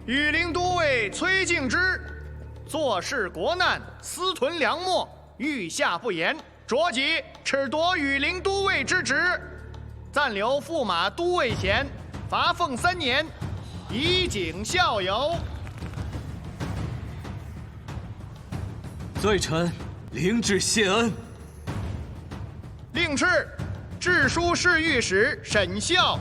[SPEAKER 14] 羽林都尉崔敬之，坐视国难，私屯粮秣，欲下不言，着即褫夺羽林都尉之职，暂留驸马都尉衔，罚俸3年，以儆效尤。
[SPEAKER 18] 罪臣领旨谢恩。
[SPEAKER 14] 令敕，治书侍御史沈孝。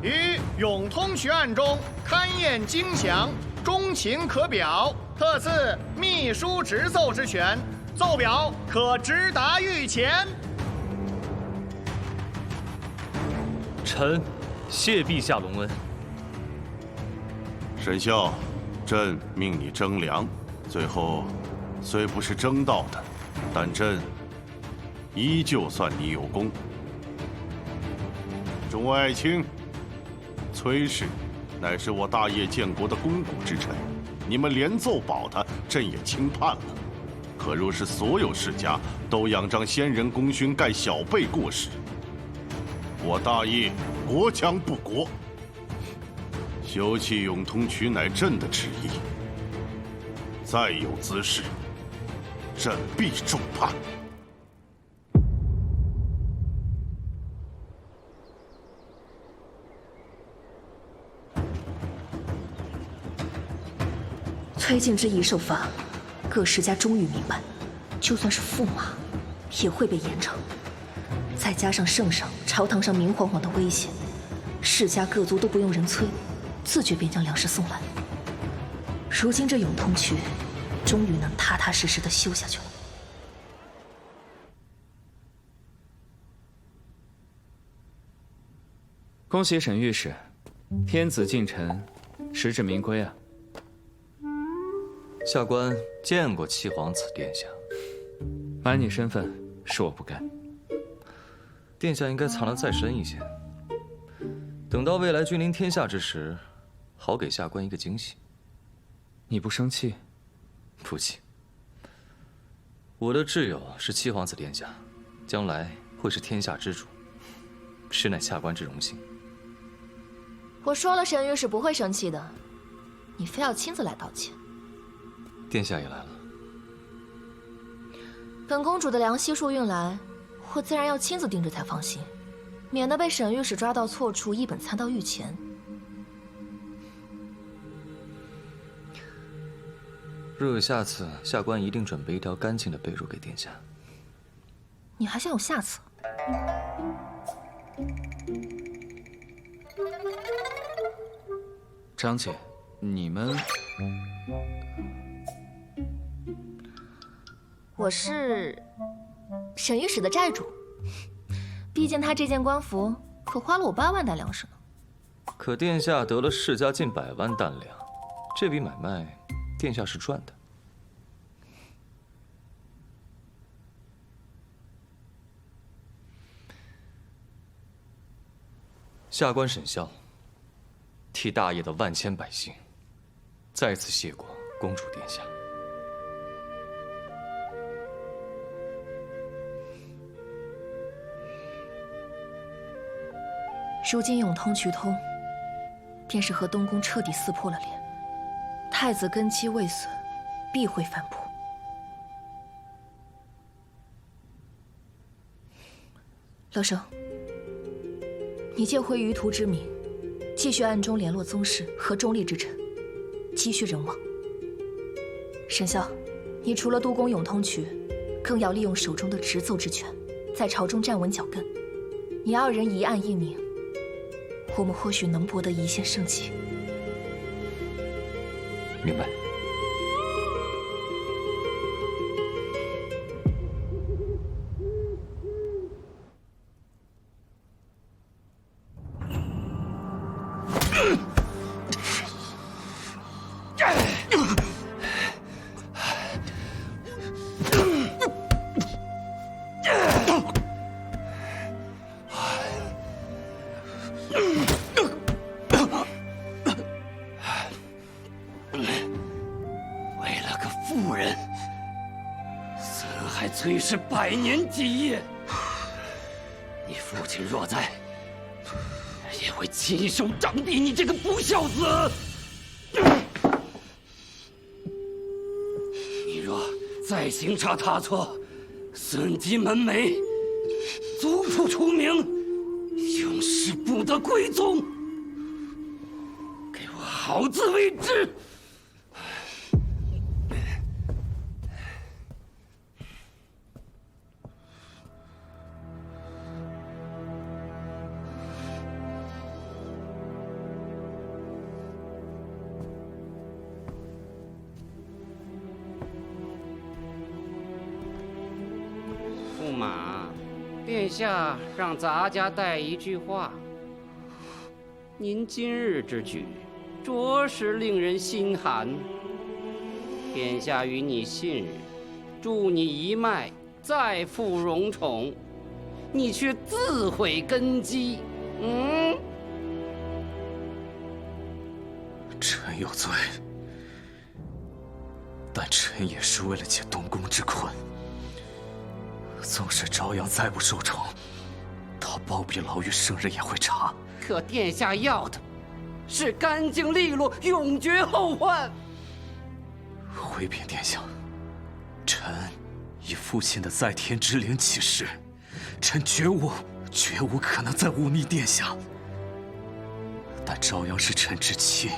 [SPEAKER 14] 于永通渠案中勘验精详，钟情可表，特赐秘书直奏之权，奏表可直达御前。
[SPEAKER 5] 臣谢陛下隆恩。
[SPEAKER 8] 沈孝，朕命你征粮，最后虽不是征到的，但朕依旧算你有功。众位爱卿，崔氏乃是我大业建国的肱骨之臣，你们连奏保他，朕也轻判了。可若是所有世家都仰仗先人功勋盖小辈过失，我大业国将不国。修葺永通渠乃朕的旨意，再有滋事，朕必重判。
[SPEAKER 1] 崔敬之一受罚，各世家终于明白，就算是驸马，也会被严惩。再加上圣上、朝堂上明晃晃的威胁，世家各族都不用人催，自觉便将粮食送来。如今这永通渠，终于能踏踏实实的修下去了。
[SPEAKER 7] 恭喜沈御史，天子近臣，实至名归啊！
[SPEAKER 5] 下官见过七皇子殿下。
[SPEAKER 7] 瞒你身份是我不该。
[SPEAKER 5] 殿下应该藏得再深一些，等到未来君临天下之时，好给下官一个惊喜。
[SPEAKER 7] 你不生气？
[SPEAKER 5] 不气。我的挚友是七皇子殿下，将来会是天下之主，实乃下官之荣幸。
[SPEAKER 1] 我说了，沈御史不会生气的，你非要亲自来道歉。
[SPEAKER 5] 殿下也来了。
[SPEAKER 1] 本公主的粮悉数运来，我自然要亲自盯着才放心，免得被沈御史抓到错处，一本参到御前。
[SPEAKER 5] 若有下次，下官一定准备一条干净的被褥给殿下。
[SPEAKER 1] 你还想有下次？
[SPEAKER 7] 张姐，你们……
[SPEAKER 1] 我是沈御史的债主，毕竟他这件官服可花了我8万担粮食呢。
[SPEAKER 5] 可殿下得了世家近100万担粮，这笔买卖，殿下是赚的。下官沈孝，替大业的万千百姓，再次谢过公主殿下。
[SPEAKER 1] 如今永通渠通，便是和东宫彻底撕破了脸。太子根基未损，必会反扑。乐生，你借回余途之名，继续暗中联络宗室和中立之臣，积蓄人望。沈孝，你除了督工永通渠，更要利用手中的直奏之权，在朝中站稳脚跟。你2人一暗一明，我们或许能博得一线生机。
[SPEAKER 5] 明白。
[SPEAKER 17] 妇人，孙还崔氏百年基业。你父亲若在，也会亲手掌毙你这个不孝子。你若再行差踏错，孙及门楣，族谱除名，永世不得归宗。给我好自为之！
[SPEAKER 16] 驸马，殿下让咱家带一句话。您今日之举，着实令人心寒。殿下与你信任，助你一脉，再复荣宠，你却自毁根基。
[SPEAKER 18] 臣有罪，但臣也是为了解东宫之困。纵使朝阳再不受宠，他暴毙牢狱圣人也会查。
[SPEAKER 16] 可殿下要的是干净利落，永绝后患。
[SPEAKER 18] 回禀殿下，臣以父亲的在天之灵起誓，臣绝无可能再忤逆殿下。但朝阳是臣之妻，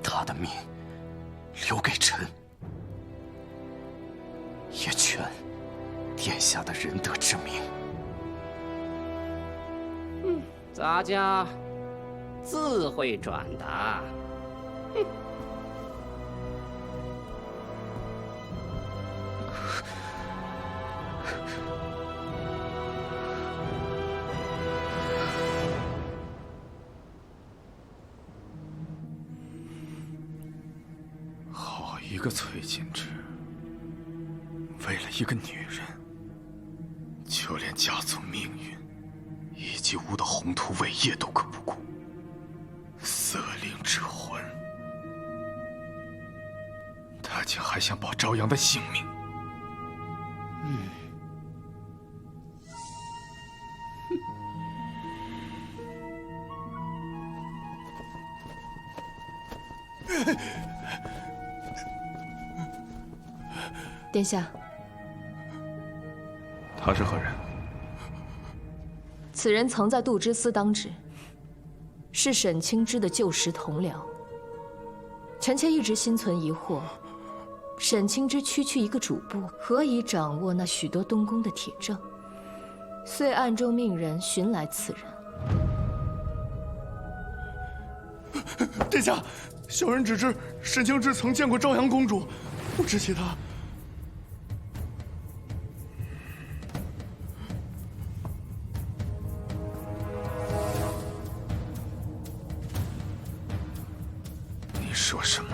[SPEAKER 18] 他的命留给臣，也全殿下的仁德之名。
[SPEAKER 16] 咱家自会转达。
[SPEAKER 9] 好一个崔锦之，为了一个女人，就连家族命运以及吾的宏图伟业都可不顾，色灵之魂，他竟还想保朝阳的性命。
[SPEAKER 1] 殿下，
[SPEAKER 9] 他是何人？
[SPEAKER 1] 此人曾在杜之司当职，是沈清之的旧时同僚。臣妾一直心存疑惑，沈清之区区一个主簿，何以掌握那许多东宫的铁证？遂暗中命人寻来此
[SPEAKER 14] 人。殿下，小人只知沈清之曾见过朝阳公主，不知其他。
[SPEAKER 9] 你说什么？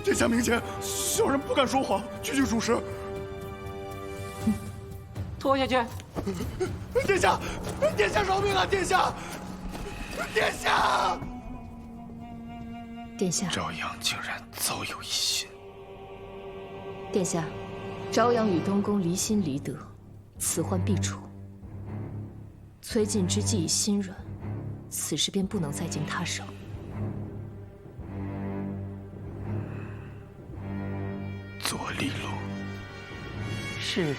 [SPEAKER 14] 殿下明鉴，小人不敢说谎，句句属实。
[SPEAKER 16] 拖下去。
[SPEAKER 14] 殿下，殿下饶命啊！殿下，殿下，
[SPEAKER 1] 殿下，
[SPEAKER 9] 朝阳竟然早有一心。
[SPEAKER 1] 殿下，朝阳与东宫离心离德，此患必除。崔进之既已心软，此事便不能再经他手。
[SPEAKER 9] 左利路。
[SPEAKER 16] 是。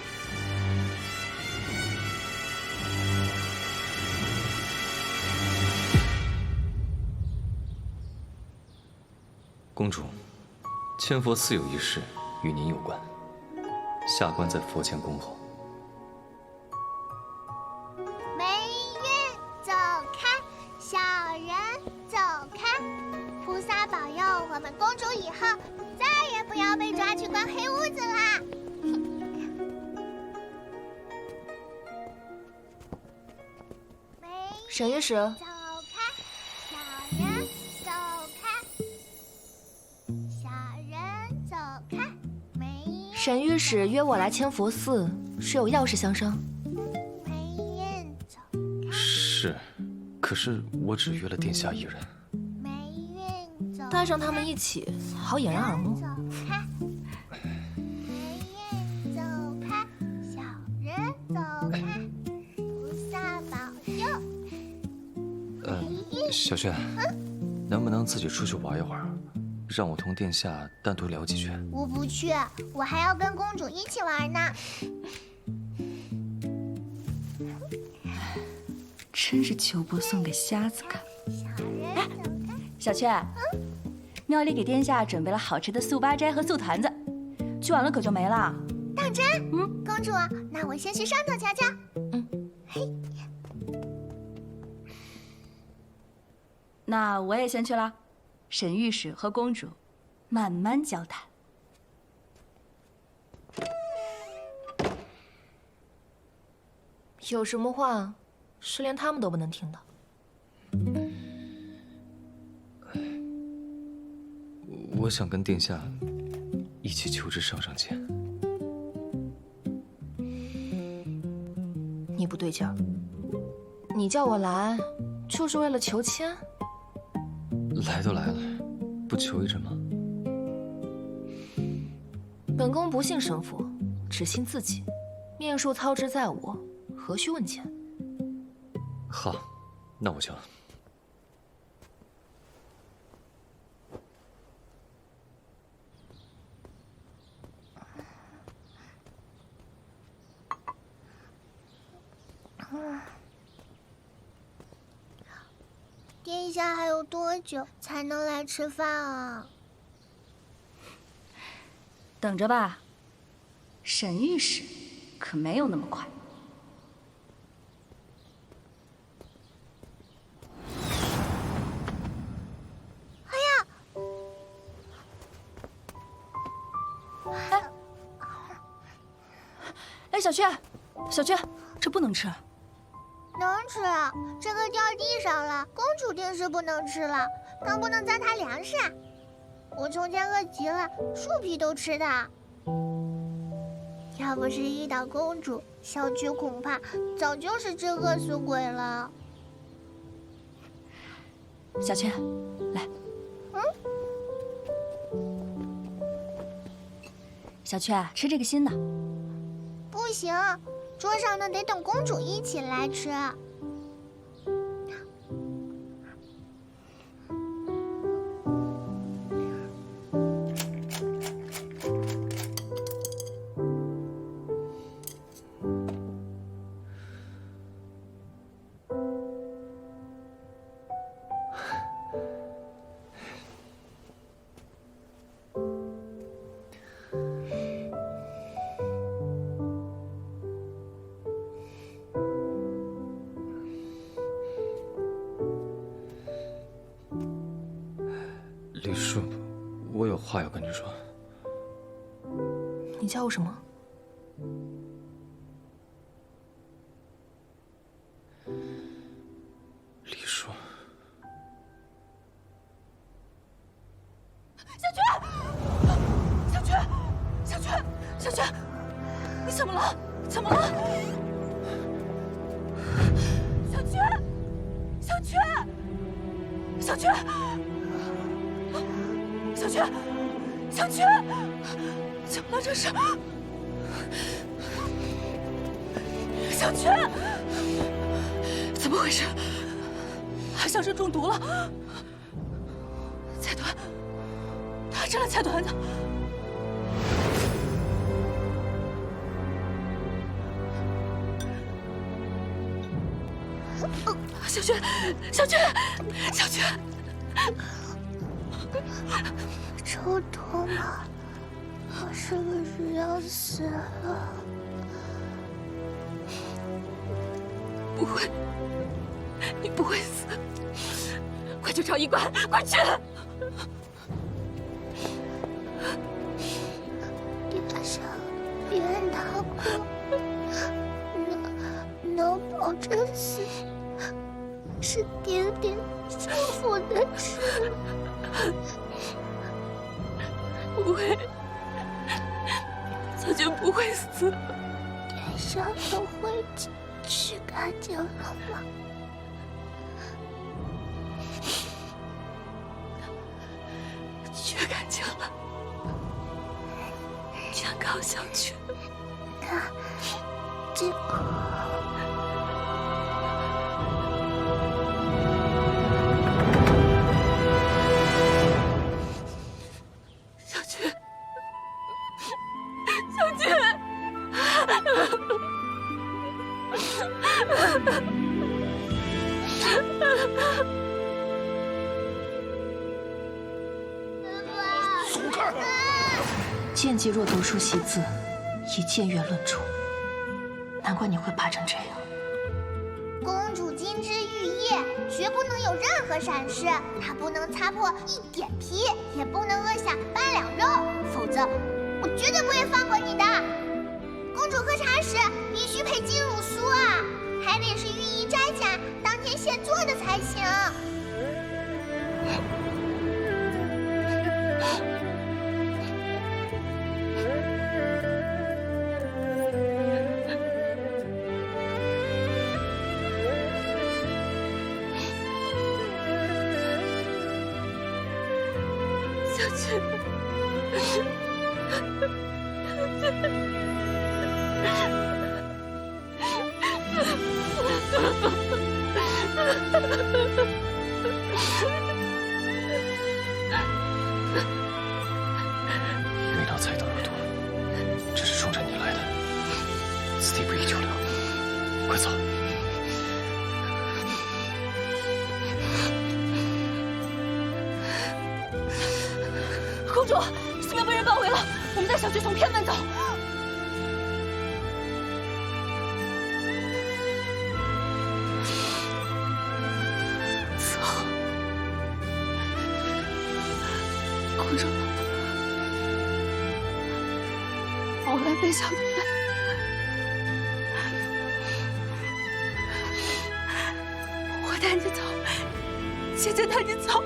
[SPEAKER 5] 公主，千佛寺有一事与您有关，下官在佛前恭候。
[SPEAKER 15] 霉运走开，小人走开。菩萨保佑我们公主以后再也不要被抓去关黑屋子啦！
[SPEAKER 1] 沈御史，
[SPEAKER 15] 走开，小人走开，小人走开。
[SPEAKER 1] 沈御史约我来千佛寺，是有要事相商。
[SPEAKER 5] 是，可是我只约了殿下一人。
[SPEAKER 15] 霉运走
[SPEAKER 1] 带上他们一起，好掩人耳目。
[SPEAKER 15] 走开，小人走开，菩萨保佑。
[SPEAKER 5] 小轩，能不能自己出去玩一会儿，让我同殿下单独聊几句？
[SPEAKER 15] 我不去，我还要跟公主一起玩呢。
[SPEAKER 6] 真是球伯送给瞎子看。哎，小雀，庙里给殿下准备了好吃的素八斋和素团子，去晚了可就没了。
[SPEAKER 15] 当真？公主，那我先去上头瞧瞧。嘿。
[SPEAKER 6] 那我也先去了，沈御史和公主慢慢交谈。
[SPEAKER 1] 有什么话是连他们都不能听的？
[SPEAKER 5] 我想跟殿下一起求知上上签。
[SPEAKER 1] 你不对劲儿，你叫我来就是为了求签？
[SPEAKER 5] 来都来了，不求一阵吗？
[SPEAKER 1] 本宫不信神佛，只信自己。面术操之在我，何须问签？
[SPEAKER 5] 好，那我求。
[SPEAKER 15] 殿下还有多久才能来吃饭啊？
[SPEAKER 6] 等着吧，沈御史可没有那么快。哎，小雀，小雀，这不能吃。
[SPEAKER 15] 能吃，这个掉地上了，公主定是不能吃了，更不能糟蹋粮食。我从前饿极了，树皮都吃的。要不是遇到公主，小雀恐怕早就是只饿死鬼了。
[SPEAKER 6] 小雀，来。小雀，吃这个新的。
[SPEAKER 15] 不行，桌上的得等公主一起来吃。
[SPEAKER 5] 李叔，我有话要跟你说。
[SPEAKER 1] 你叫我什么？
[SPEAKER 5] 李叔。
[SPEAKER 6] 小雀，小雀，小雀，小雀，你怎么了？怎么了？小雀，小雀，小雀。小雀，小雀，怎么了这是？小雀，怎么回事？好像是中毒了。菜团，他吃了菜团子。小雀，小雀，小雀。
[SPEAKER 15] 抽痛吗？我是不是要死了？
[SPEAKER 6] 不会，你不会死。快去找医馆，快去！
[SPEAKER 15] 殿下，别难过，能保证死，是爹爹说服的事。
[SPEAKER 6] 不会，小娟不会死。
[SPEAKER 15] 殿下都会去干净了吗？
[SPEAKER 6] 学感情了，健康相去。
[SPEAKER 15] 这个。
[SPEAKER 6] 小军，小军。
[SPEAKER 8] 松开！
[SPEAKER 1] 剑姬若读书习字，以剑月论主，难怪你会怕成这样。
[SPEAKER 15] 公主金枝玉叶，绝不能有任何闪失。她不能擦破一点皮，也不能饿下半两肉，否则我绝对不会放过你的。公主喝茶时必须配金乳酥啊，还得是御医摘下当天现做的才行。
[SPEAKER 6] 小军，
[SPEAKER 5] 那道菜都有毒，这是冲着你来的，此地不宜久留，快走。
[SPEAKER 6] 公主，四面被人包围了，我们带小军从偏门走。走，公主，我来背小军，我带你走，姐姐带你走。